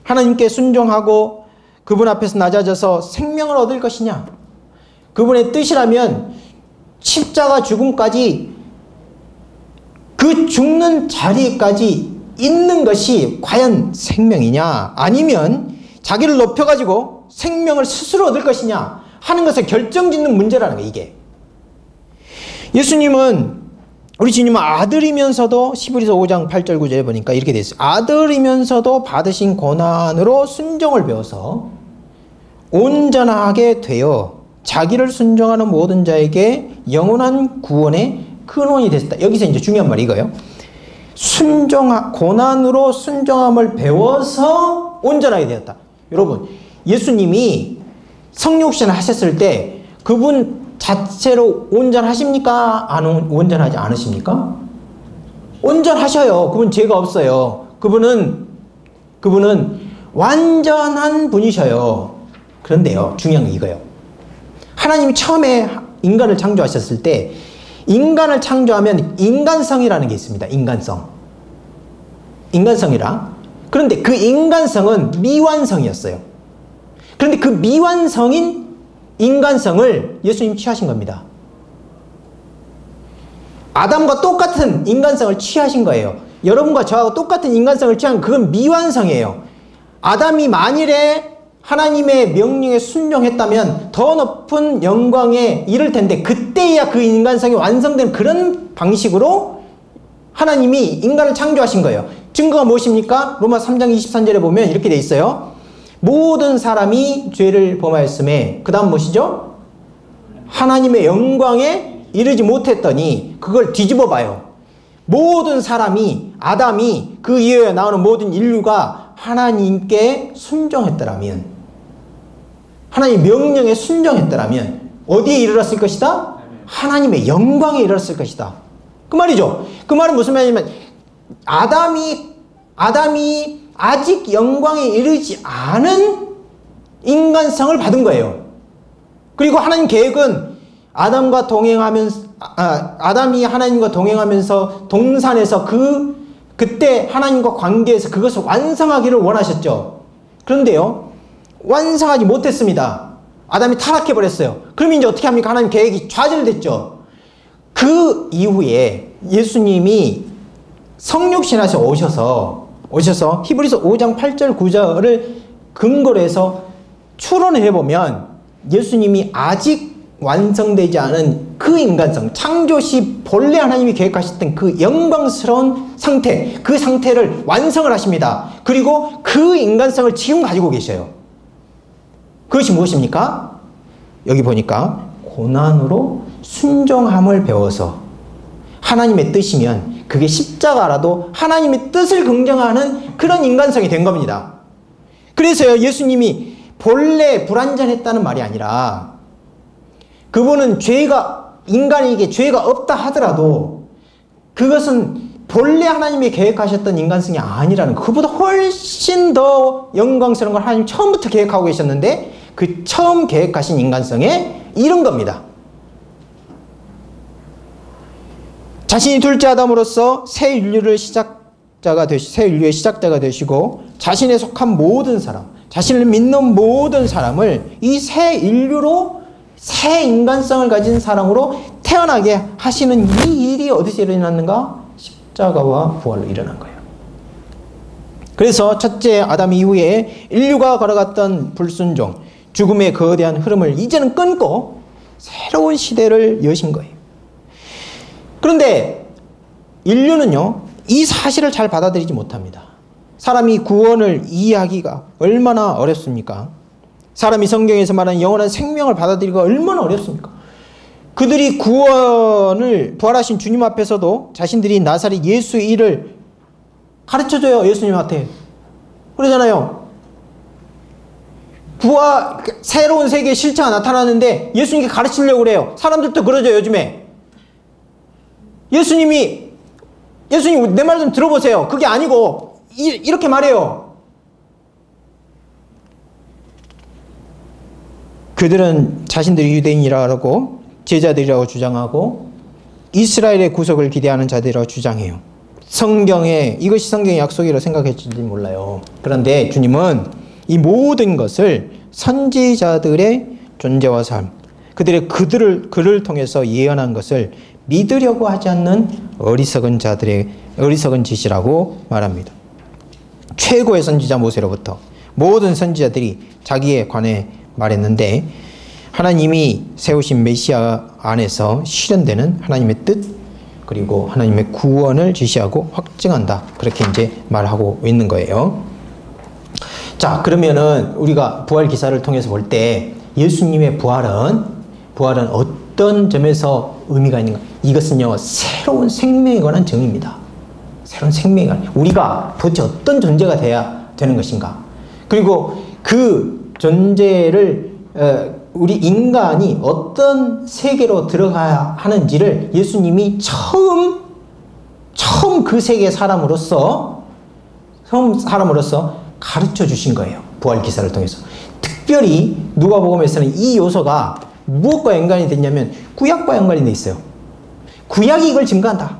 하나님께 순종하고 그분 앞에서 낮아져서 생명을 얻을 것이냐? 그분의 뜻이라면 십자가 죽음까지 그 죽는 자리까지 있는 것이 과연 생명이냐? 아니면 자기를 높여가지고 생명을 스스로 얻을 것이냐? 하는 것을 결정짓는 문제라는 거예요, 이게. 우리 주님은 아들이면서도 히브리서 5장 8절 9절에 보니까 이렇게 되어 있어요. 아들이면서도 받으신 고난으로 순종을 배워서 온전하게 되어 자기를 순종하는 모든 자에게 영원한 구원의 근원이 됐다. 여기서 이제 중요한 말이 이거예요. 고난으로 순종함을 배워서 온전하게 되었다. 여러분, 예수님이 성육신을 하셨을 때 그분 자체로 온전하십니까? 온전하지 않으십니까? 온전하셔요. 그분 죄가 없어요. 그분은 완전한 분이셔요. 그런데요, 중요한 게 이거예요. 하나님이 처음에 인간을 창조하셨을 때 인간을 창조하면 인간성이라는 게 있습니다. 인간성이라. 그런데 그 인간성은 미완성이었어요. 그런데 그 미완성인 인간성을 예수님 취하신 겁니다. 아담과 똑같은 인간성을 취하신 거예요. 여러분과 저하고 똑같은 인간성을 취한 그건 미완성이에요. 아담이 만일에 하나님의 명령에 순종했다면 더 높은 영광에 이를 텐데 그때야 그 인간성이 완성된 그런 방식으로 하나님이 인간을 창조하신 거예요. 증거가 무엇입니까? 로마 3장 23절에 보면 이렇게 돼 있어요. 모든 사람이 죄를 범하였음에 그 다음 무엇이죠? 하나님의 영광에 이르지 못했더니 그걸 뒤집어 봐요. 모든 사람이 아담이 그 이후에 나오는 모든 인류가 하나님께 순종했더라면 하나님의 명령에 순종했더라면 어디에 이르렀을 것이다? 하나님의 영광에 이르렀을 것이다. 그 말이죠. 그 말은 무슨 말이냐면 아담이 아직 영광에 이르지 않은 인간성을 받은 거예요. 그리고 하나님 계획은 아담이 하나님과 동행하면서 동산에서 그때 하나님과 관계에서 그것을 완성하기를 원하셨죠. 그런데요, 완성하지 못했습니다. 아담이 타락해버렸어요. 그럼 이제 어떻게 합니까? 하나님 계획이 좌절됐죠. 그 이후에 예수님이 성육신하셔 오셔서 히브리서 5장 8절 9절을 근거로 해서 추론을 해보면 예수님이 아직 완성되지 않은 그 인간성, 창조시 본래 하나님이 계획하셨던 그 영광스러운 상태, 그 상태를 완성을 하십니다. 그리고 그 인간성을 지금 가지고 계셔요. 그것이 무엇입니까? 여기 보니까 고난으로 순종함을 배워서 하나님의 뜻이면 그게 십자가라도 하나님의 뜻을 긍정하는 그런 인간성이 된 겁니다. 그래서요, 예수님이 본래 불완전했다는 말이 아니라 그분은 인간에게 죄가 없다 하더라도 그것은 본래 하나님이 계획하셨던 인간성이 아니라는 거. 그보다 훨씬 더 영광스러운 걸 하나님 처음부터 계획하고 계셨는데 그 처음 계획하신 인간성에 이른 겁니다. 자신이 둘째 아담으로서 새 인류의 시작자가 되시고 자신에 속한 모든 사람, 자신을 믿는 모든 사람을 이 새 인류로 새 인간성을 가진 사람으로 태어나게 하시는 이 일이 어디서 일어났는가? 십자가와 부활로 일어난 거예요. 그래서 첫째 아담 이후에 인류가 걸어갔던 불순종, 죽음의 거대한 흐름을 이제는 끊고 새로운 시대를 여신 거예요. 그런데 인류는요, 이 사실을 잘 받아들이지 못합니다. 사람이 구원을 이해하기가 얼마나 어렵습니까? 사람이 성경에서 말하는 영원한 생명을 받아들이기가 얼마나 어렵습니까? 그들이 부활하신 주님 앞에서도 자신들이 나사렛 예수의 일을 가르쳐줘요. 예수님한테. 그러잖아요. 새로운 세계의 실체가 나타나는데 예수님께 가르치려고 그래요. 사람들도 그러죠, 요즘에. 예수님 내 말 좀 들어보세요. 그게 아니고 이렇게 말해요. 그들은 자신들이 유대인이라고 제자들이라고 주장하고 이스라엘의 구속을 기대하는 자들이라고 주장해요. 이것이 성경의 약속이라고 생각했을지 몰라요. 그런데 주님은 이 모든 것을 선지자들의 존재와 삶, 그를 통해서 예언한 것을 믿으려고 하지 않는 어리석은 짓이라고 말합니다. 최고의 선지자 모세로부터 모든 선지자들이 자기에 관해 말했는데 하나님이 세우신 메시아 안에서 실현되는 하나님의 뜻 그리고 하나님의 구원을 지시하고 확증한다. 그렇게 이제 말하고 있는 거예요. 자, 그러면은 우리가 부활 기사를 통해서 볼 때 예수님의 부활은 어떤 점에서 의미가 있는가? 이것은요, 새로운 생명에 관한 증입니다. 새로운 생명에 관한, 우리가 도대체 어떤 존재가 돼야 되는 것인가? 그리고 그 존재를 우리 인간이 어떤 세계로 들어가야 하는지를 예수님이 처음 그 세계의 사람으로서 가르쳐 주신 거예요. 부활 기사를 통해서. 특별히 누가복음에서는 이 요소가 무엇과 연관이 됐냐면 구약과 연관이 돼 있어요. 구약이 이걸 증거한다.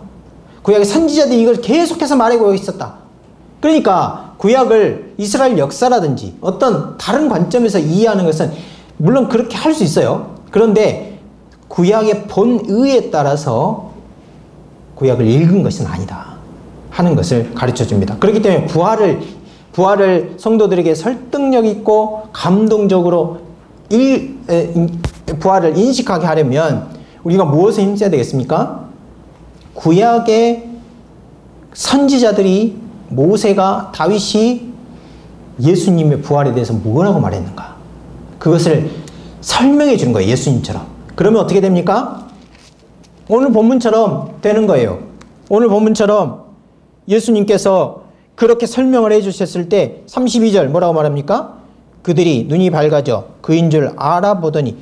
구약의 선지자들이 이걸 계속해서 말하고 있었다. 그러니까 구약을 이스라엘 역사라든지 어떤 다른 관점에서 이해하는 것은 물론 그렇게 할 수 있어요. 그런데 구약의 본의에 따라서 구약을 읽은 것은 아니다 하는 것을 가르쳐 줍니다. 그렇기 때문에 부활을 성도들에게 설득력 있고 감동적으로 부활을 인식하게 하려면 우리가 무엇에 힘써야 되겠습니까? 구약의 선지자들이 모세가 다윗이 예수님의 부활에 대해서 뭐라고 말했는가? 그것을 설명해 주는 거예요. 예수님처럼. 그러면 어떻게 됩니까? 오늘 본문처럼 되는 거예요. 오늘 본문처럼 예수님께서 그렇게 설명을 해 주셨을 때 32절 뭐라고 말합니까? 그들이 눈이 밝아져 그인 줄 알아보더니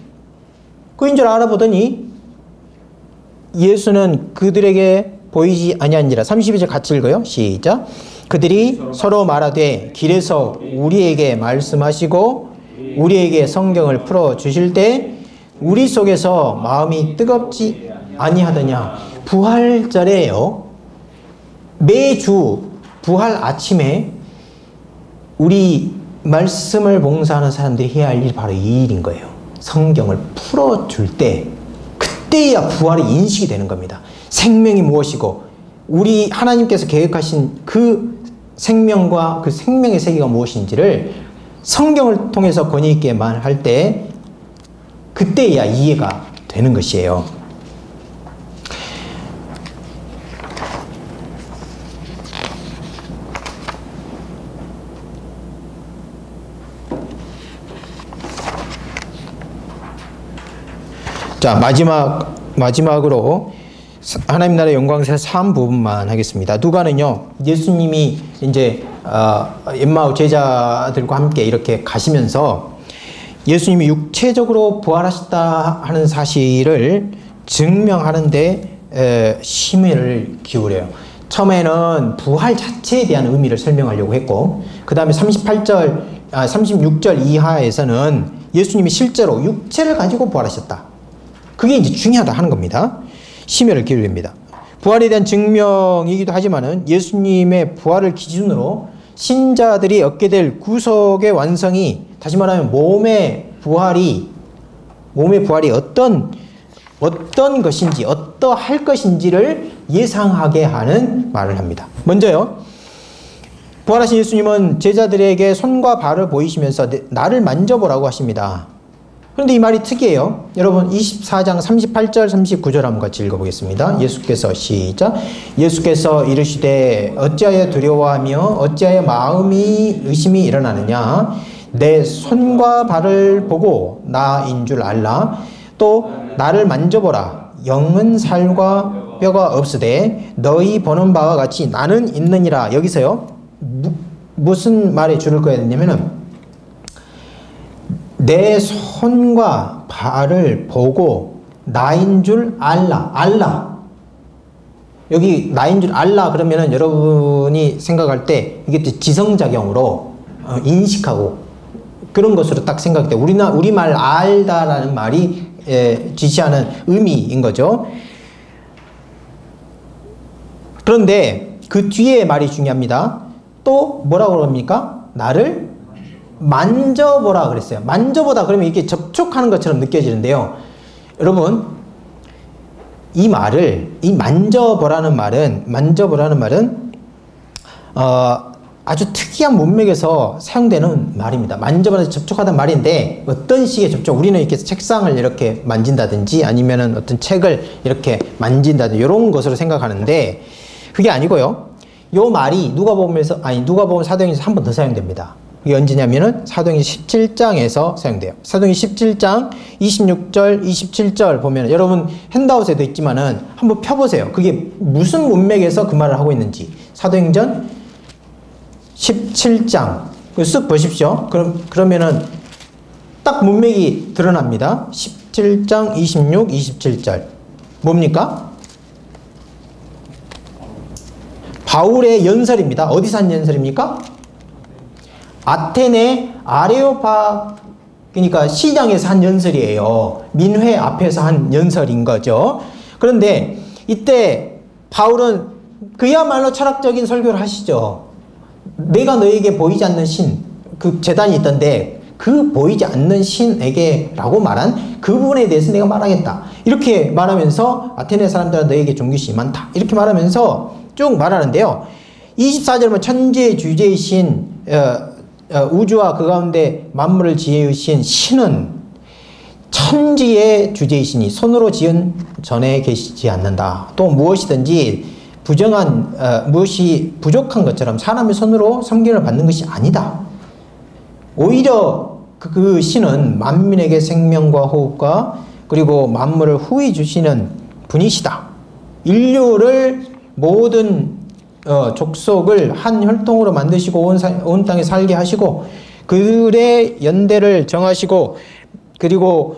예수는 그들에게 보이지 아니하니라. 32절 같이 읽어요. 시작. 그들이 서로 말하되 길에서 우리에게 말씀하시고 우리에게 성경을 풀어주실 때 우리 속에서 마음이 뜨겁지 아니하더냐. 부활절에요. 매주 부활 아침에 우리 말씀을 봉사하는 사람들이 해야 할 일이 바로 이 일인 거예요. 성경을 풀어줄 때 그때야 부활이 인식이 되는 겁니다. 생명이 무엇이고 우리 하나님께서 계획하신 그 생명과 그 생명의 세계가 무엇인지를 성경을 통해서 권위 있게 말할 때 그때야 이해가 되는 것이에요. 자, 마지막으로 하나님 나라의 영광에서 3부분만 하겠습니다. 누가는요, 예수님이 이제 엠마오 제자들과 함께 이렇게 가시면서 예수님이 육체적으로 부활하셨다 하는 사실을 증명하는데 심혈을 기울여요. 처음에는 부활 자체에 대한 의미를 설명하려고 했고, 그 다음에 36절 이하에서는 예수님이 실제로 육체를 가지고 부활하셨다. 그게 이제 중요하다 하는 겁니다. 심혈을 기울입니다. 부활에 대한 증명이기도 하지만은 예수님의 부활을 기준으로 신자들이 얻게 될 구속의 완성이, 다시 말하면 몸의 부활이 어떤 것인지, 어떠할 것인지를 예상하게 하는 말을 합니다. 먼저요, 부활하신 예수님은 제자들에게 손과 발을 보이시면서 나를 만져보라고 하십니다. 그런데 이 말이 특이해요. 여러분 24장 38절 39절 한번 같이 읽어보겠습니다. 예수께서 시작. 예수께서 이르시되 어찌하여 두려워하며 어찌하여 마음이 의심이 일어나느냐. 내 손과 발을 보고 나인 줄 알라. 또 나를 만져보라. 영은 살과 뼈가 없으되 너희 보는 바와 같이 나는 있느니라. 여기서요 무슨 말에 줄을 꺼야 되냐면은 내 손과 발을 보고 나인 줄 알라. 여기 나인 줄 알라 그러면은 여러분이 생각할 때 이게 지성작용으로 인식하고 그런 것으로 딱 생각할 때 우리말 알다라는 말이 지시하는 의미인 거죠. 그런데 그 뒤에 말이 중요합니다. 또 뭐라고 그럽니까? 나를 만져보라 그랬어요. 만져보다 그러면 이렇게 접촉하는 것처럼 느껴지는데요. 여러분 이 만져보라는 말은 아주 특이한 문맥에서 사용되는 말입니다. 만져보다 접촉하다는 말인데 어떤 식의 접촉? 우리는 이렇게 책상을 이렇게 만진다든지 아니면은 어떤 책을 이렇게 만진다든지 이런 것으로 생각하는데 그게 아니고요. 요 말이 누가복음 사도행전에서 한 번 더 사용됩니다. 이게 언제냐면은 사도행전 17장에서 사용돼요. 사도행전 17장 26절, 27절 보면 여러분 핸드아웃에도 있지만은 한번 펴보세요. 그게 무슨 문맥에서 그 말을 하고 있는지. 사도행전 17장 쓱 보십시오. 그러면은 딱 문맥이 드러납니다. 17장 26, 27절 뭡니까? 바울의 연설입니다. 어디서 한 연설입니까? 아테네 아레오파 그러니까 시장에서 한 연설이에요. 민회 앞에서 한 연설인 거죠. 그런데 이때 바울은 그야말로 철학적인 설교를 하시죠. 내가 너에게 보이지 않는 신, 그 제단이 있던데 그 보이지 않는 신에게 라고 말한 그 부분에 대해서 내가 말하겠다. 이렇게 말하면서 아테네 사람들은 너에게 존귀심이 많다. 이렇게 말하면서 쭉 말하는데요. 24절은 천지의 주제이신 우주와 그 가운데 만물을 지으신 신은 천지의 주제이시니 손으로 지은 전에 계시지 않는다. 또 무엇이든지 무엇이 부족한 것처럼 사람의 손으로 섬김을 받는 것이 아니다. 오히려 그 신은 만민에게 생명과 호흡과 그리고 만물을 후히 주시는 분이시다. 인류를 모든 족속을 한 혈통으로 만드시고 온 땅에 살게 하시고 그들의 연대를 정하시고 그리고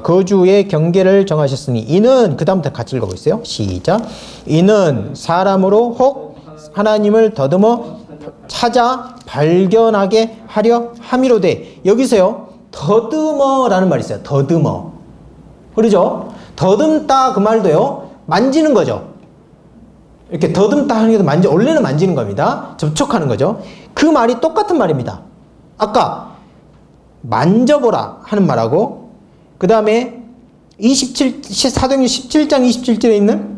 거주의 경계를 정하셨으니 이는 그 다음부터 같이 읽어보세요. 시작. 이는 사람으로 혹 하나님을 더듬어 찾아 발견하게 하려 함이로되 여기서요 더듬어라는 말이 있어요. 더듬어. 그러죠? 더듬다 그 말도요 만지는 거죠. 이렇게 더듬다 하는 게 원래는 만지는 겁니다. 접촉하는 거죠. 그 말이 똑같은 말입니다. 아까 만져보라 하는 말하고 그 다음에 사도행전 17장 27절에 있는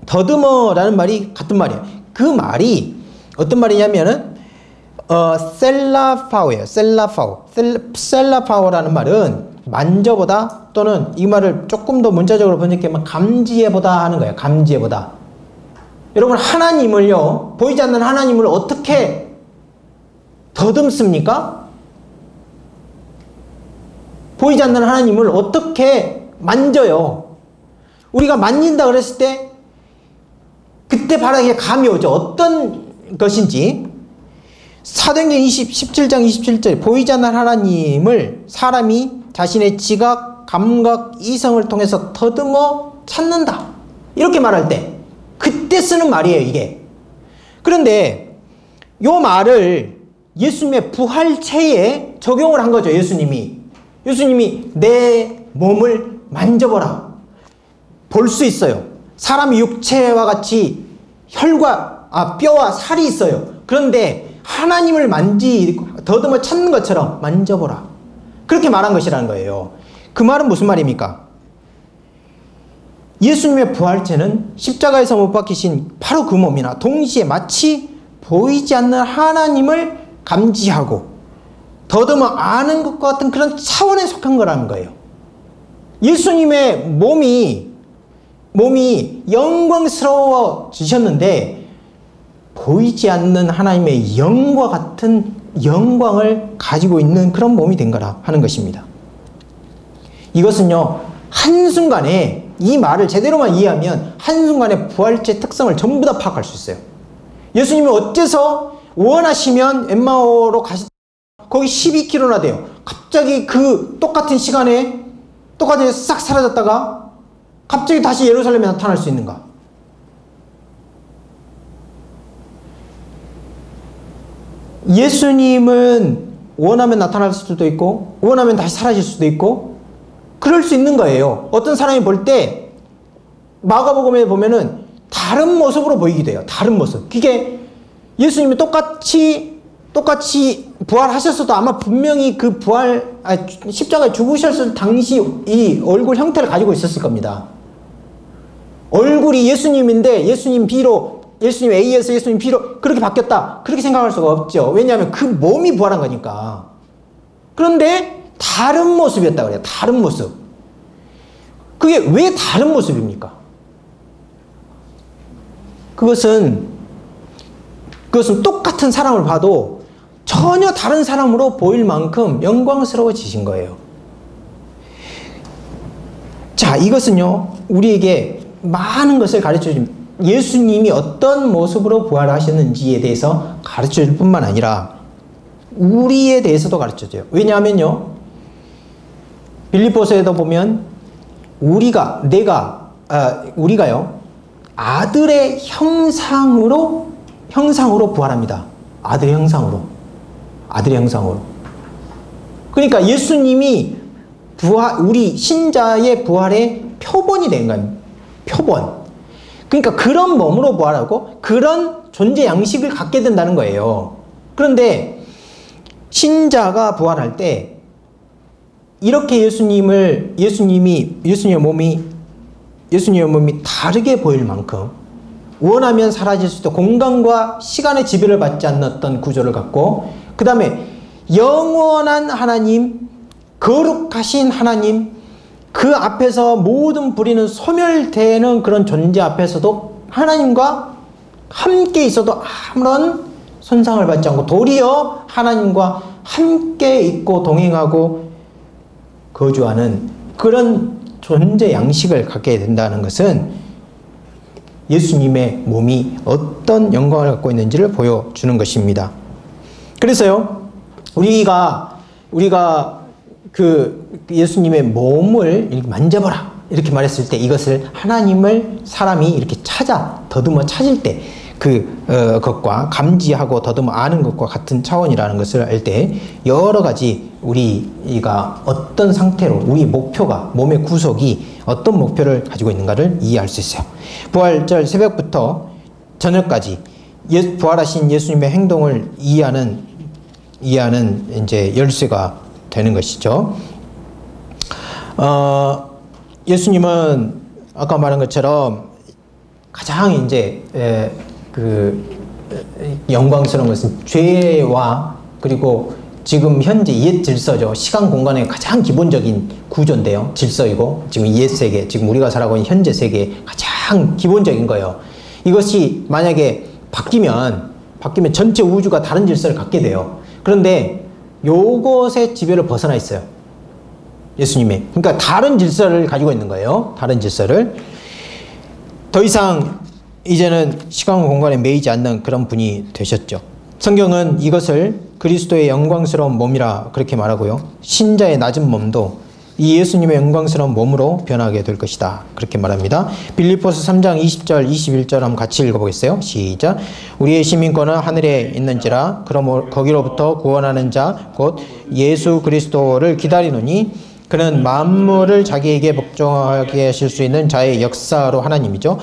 더듬어라는 말이 같은 말이에요. 그 말이 어떤 말이냐면은 셀라파오예요. 셀라파오라는 말은 만져보다 또는 이 말을 조금 더 문자적으로 번역하면 감지해보다 하는 거예요. 감지해보다. 여러분 하나님을요 보이지 않는 하나님을 어떻게 더듬습니까? 보이지 않는 하나님을 어떻게 만져요? 우리가 만진다 그랬을 때 그때 바로 이게 감이 오죠. 어떤 것인지. 사도행전 17장 27절 보이지 않는 하나님을 사람이 자신의 지각, 감각, 이성을 통해서 더듬어 찾는다. 이렇게 말할 때 그때 쓰는 말이에요, 이게. 그런데 이 말을 예수님의 부활체에 적용을 한 거죠, 예수님이 내 몸을 만져보라. 볼 수 있어요. 사람의 육체와 같이 뼈와 살이 있어요. 그런데 하나님을 더듬어 찾는 것처럼 만져보라. 그렇게 말한 것이라는 거예요. 그 말은 무슨 말입니까? 예수님의 부활체는 십자가에서 못 박히신 바로 그 몸이나 동시에 마치 보이지 않는 하나님을 감지하고 더듬어 아는 것과 같은 그런 차원에 속한 거라는 거예요. 예수님의 몸이 영광스러워지셨는데 보이지 않는 하나님의 영과 같은 영광을 가지고 있는 그런 몸이 된 거라 하는 것입니다. 이것은요, 한순간에 이 말을 제대로만 이해하면 한순간에 부활체의 특성을 전부 다 파악할 수 있어요. 예수님이 어째서 원하시면 엠마오로 거기 12km나 돼요. 갑자기 그 똑같은 시간에 똑같은 싹 사라졌다가 갑자기 다시 예루살렘에 나타날 수 있는가? 예수님은 원하면 나타날 수도 있고 원하면 다시 사라질 수도 있고 그럴 수 있는 거예요. 어떤 사람이 볼 때 마가복음에 보면은 다른 모습으로 보이기도 해요. 다른 모습. 그게 예수님이 똑같이 부활하셨어도 아마 분명히 그 십자가에 죽으셨을 당시 이 얼굴 형태를 가지고 있었을 겁니다. 얼굴이 예수님인데 예수님 B로, 예수님 A에서 예수님 B로 그렇게 바뀌었다. 그렇게 생각할 수가 없죠. 왜냐하면 그 몸이 부활한 거니까. 그런데 다른 모습이었다 그래요. 다른 모습. 그게 왜 다른 모습입니까? 그것은 똑같은 사람을 봐도 전혀 다른 사람으로 보일 만큼 영광스러워지신 거예요. 자, 이것은요, 우리에게 많은 것을 가르쳐 줍니다. 예수님이 어떤 모습으로 부활하셨는지에 대해서 가르쳐 줄 뿐만 아니라 우리에 대해서도 가르쳐 줘요. 왜냐하면요, 빌립보서에도 보면 우리가요, 아들의 형상으로 부활합니다. 아들의 형상으로. 그러니까 예수님이 우리 신자의 부활의 표본이 된 거예요. 표본. 그러니까 그런 몸으로 부활하고 그런 존재 양식을 갖게 된다는 거예요. 그런데 신자가 부활할 때 이렇게 예수님의 몸이 다르게 보일 만큼 원하면 사라질 수 있도 공간과 시간의 지배를 받지 않는 어떤 구조를 갖고, 그 다음에 영원한 하나님, 거룩하신 하나님, 그 앞에서 모든 불의는 소멸되는 그런 존재 앞에서도 하나님과 함께 있어도 아무런 손상을 받지 않고 도리어 하나님과 함께 있고 동행하고 거주하는 그런 존재 양식을 갖게 된다는 것은 예수님의 몸이 어떤 영광을 갖고 있는지를 보여주는 것입니다. 그래서요, 우리가 그 예수님의 몸을 이렇게 만져보라 이렇게 말했을 때 이것을 하나님을 사람이 이렇게 더듬어 찾을 때 것과 감지하고 더듬어 아는 것과 같은 차원이라는 것을 알 때 여러 가지 우리가 어떤 상태로 우리 목표가, 몸의 구속이 어떤 목표를 가지고 있는가를 이해할 수 있어요. 부활절 새벽부터 저녁까지 부활하신 예수님의 행동을 이해하는 이제 열쇠가 되는 것이죠. 예수님은 아까 말한 것처럼 가장 이제 영광스러운 것은 죄와 그리고 지금 현재 옛 질서죠. 시간 공간의 가장 기본적인 구조인데요. 질서이고 지금 옛 세계, 지금 우리가 살아가고 있는 현재 세계의 가장 기본적인 거예요. 이것이 만약에 바뀌면 전체 우주가 다른 질서를 갖게 돼요. 그런데 요것의 지배를 벗어나 있어요. 예수님이. 그러니까 다른 질서를 가지고 있는 거예요. 다른 질서를. 더 이상 이제는 시간 공간에 매이지 않는 그런 분이 되셨죠. 성경은 이것을 그리스도의 영광스러운 몸이라 그렇게 말하고요. 신자의 낮은 몸도 이 예수님의 영광스러운 몸으로 변하게 될 것이다. 그렇게 말합니다. 빌립보서 3장 20절 21절 한번 같이 읽어보겠어요. 시작. 우리의 시민권은 하늘에 있는지라 그러므로 거기로부터 구원하는 자 곧 예수 그리스도를 기다리노니 그는 만물을 자기에게 복종하게 하실 수 있는 자의 역사로 하나님이죠.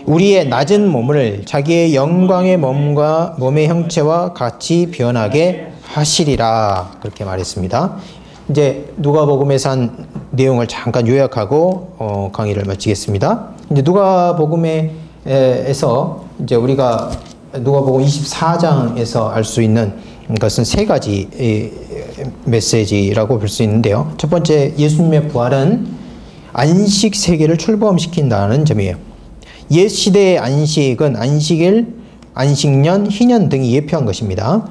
우리의 낮은 몸을 자기의 영광의 몸의 형체와 같이 변하게 하시리라. 그렇게 말했습니다. 이제 누가복음에서 한 내용을 잠깐 요약하고 강의를 마치겠습니다. 이제 누가복음에서 이제 우리가 누가복음 24장에서 알 수 있는 것은 세 가지 메시지라고 볼 수 있는데요. 첫 번째, 예수님의 부활은 안식 세계를 출범시킨다는 점이에요. 옛 시대의 안식은 안식일, 안식년, 희년 등이 예표한 것입니다.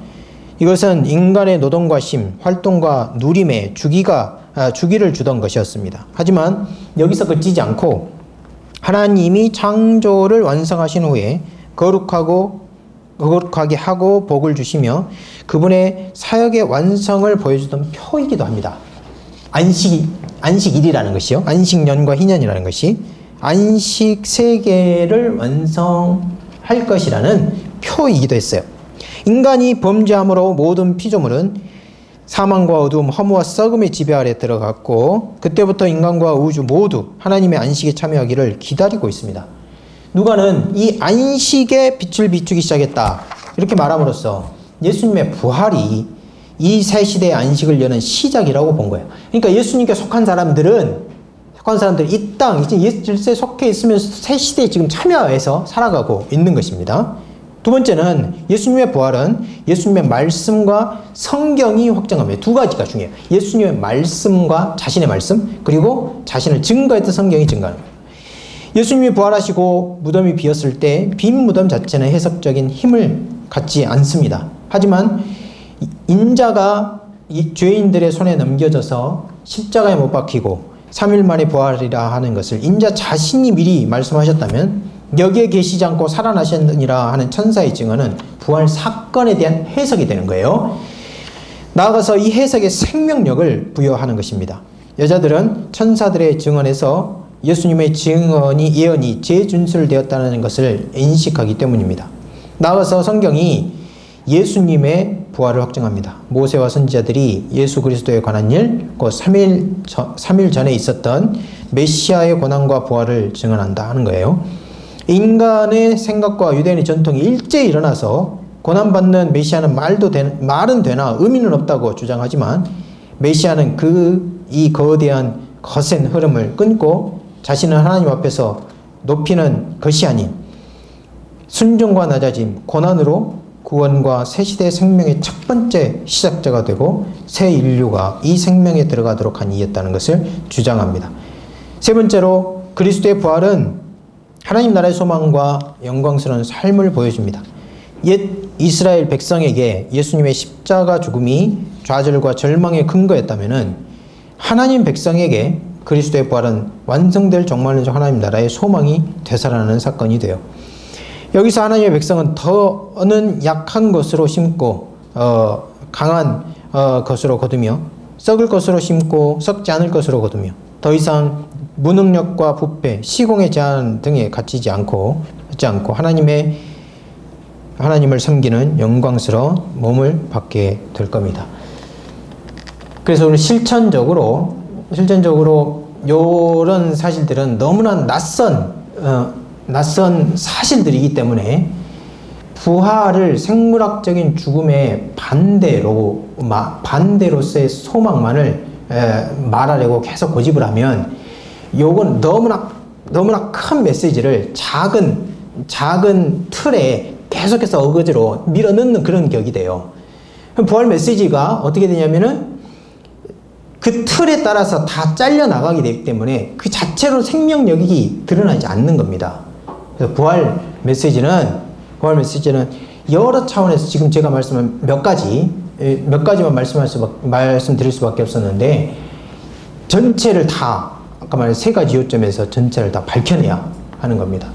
이것은 인간의 노동과 쉼, 활동과 누림의 주기가 주기를 주던 것이었습니다. 하지만 여기서 그치지 않고 하나님이 창조를 완성하신 후에 거룩하게 하고 복을 주시며 그분의 사역의 완성을 보여주던 표이기도 합니다. 안식일이라는 것이요. 안식년과 희년이라는 것이 안식 세계를 완성할 것이라는 표이기도 했어요. 인간이 범죄함으로 모든 피조물은 사망과 어두움, 허무와 썩음의 지배 아래 들어갔고 그때부터 인간과 우주 모두 하나님의 안식에 참여하기를 기다리고 있습니다. 누가는 이 안식의 빛을 비추기 시작했다 이렇게 말함으로써 예수님의 부활이 이 새 시대의 안식을 여는 시작이라고 본 거예요. 그러니까 예수님께 속한 사람들이 이 땅 이제 예수 질서에 속해 있으면서 새 시대에 지금 참여해서 살아가고 있는 것입니다. 두 번째는 예수님의 부활은 예수님의 말씀과 성경이 확정합니다. 두 가지가 중요해요. 예수님의 말씀과 자신의 말씀 그리고 자신을 증거했던 성경이 증거하는 거예요. 예수님이 부활하시고 무덤이 비었을 때 빈 무덤 자체는 해석적인 힘을 갖지 않습니다. 하지만 인자가 이 죄인들의 손에 넘겨져서 십자가에 못 박히고 3일 만에 부활이라 하는 것을 인자 자신이 미리 말씀하셨다면 여기에 계시지 않고 살아나셨느니라 하는 천사의 증언은 부활 사건에 대한 해석이 되는 거예요. 나아가서 이 해석에 생명력을 부여하는 것입니다. 여자들은 천사들의 증언에서 예수님의 예언이 재준술되었다는 것을 인식하기 때문입니다. 나아가서 성경이 예수님의 부활을 확정합니다. 모세와 선지자들이 예수 그리스도에 관한 일, 곧 3일 전에 있었던 메시아의 고난과 부활을 증언한다 하는 거예요. 인간의 생각과 유대인의 전통이 일제히 일어나서 고난받는 메시아는 말은 되나 의미는 없다고 주장하지만 메시아는 이 거대한 거센 흐름을 끊고 자신을 하나님 앞에서 높이는 것이 아닌 순종과 낮아짐, 고난으로 구원과 새 시대의 생명의 첫 번째 시작자가 되고 새 인류가 이 생명에 들어가도록 한 이였다는 것을 주장합니다. 세 번째로 그리스도의 부활은 하나님 나라의 소망과 영광스러운 삶을 보여줍니다. 옛 이스라엘 백성에게 예수님의 십자가 죽음이 좌절과 절망의 근거였다면 하나님 백성에게 그리스도의 부활은 완성될 종말론적 하나님 나라의 소망이 되살아나는 사건이 돼요. 여기서 하나님의 백성은 더는 약한 것으로 심고 강한 것으로 거두며 썩을 것으로 심고 썩지 않을 것으로 거두며 더 이상 무능력과 부패, 시공의 제한 등에 갇히지 않고 하나님을 섬기는 영광스러운 몸을 받게 될 겁니다. 그래서 오늘 실천적으로 이런 사실들은 너무나 낯선 사실들이기 때문에 부활을 생물학적인 죽음의 반대로서의 소망만을 말하려고 계속 고집을 하면 요건 너무나 큰 메시지를 작은 틀에 계속해서 어거지로 밀어넣는 그런 격이 돼요. 부활 메시지가 어떻게 되냐면은 그 틀에 따라서 다 잘려나가게 되기 때문에 그 자체로 생명력이 드러나지 않는 겁니다. 그래서 부활 메시지는 여러 차원에서 지금 제가 말씀한 몇 가지만 말씀드릴 수밖에 없었는데 전체를 다 아까 말한 세 가지 요점에서 전체를 다 밝혀내야 하는 겁니다.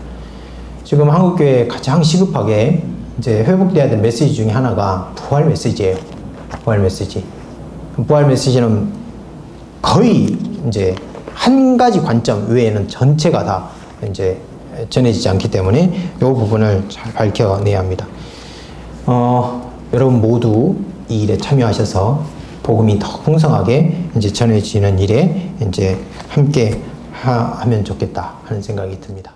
지금 한국교회에 가장 시급하게 이제 회복돼야 될 메시지 중에 하나가 부활 메시지예요. 부활 메시지는 거의 이제 한 가지 관점 외에는 전체가 다 이제 전해지지 않기 때문에 이 부분을 잘 밝혀내야 합니다. 여러분 모두 이 일에 참여하셔서 복음이 더 풍성하게 이제 전해지는 일에 이제 함께 하면 좋겠다 하는 생각이 듭니다.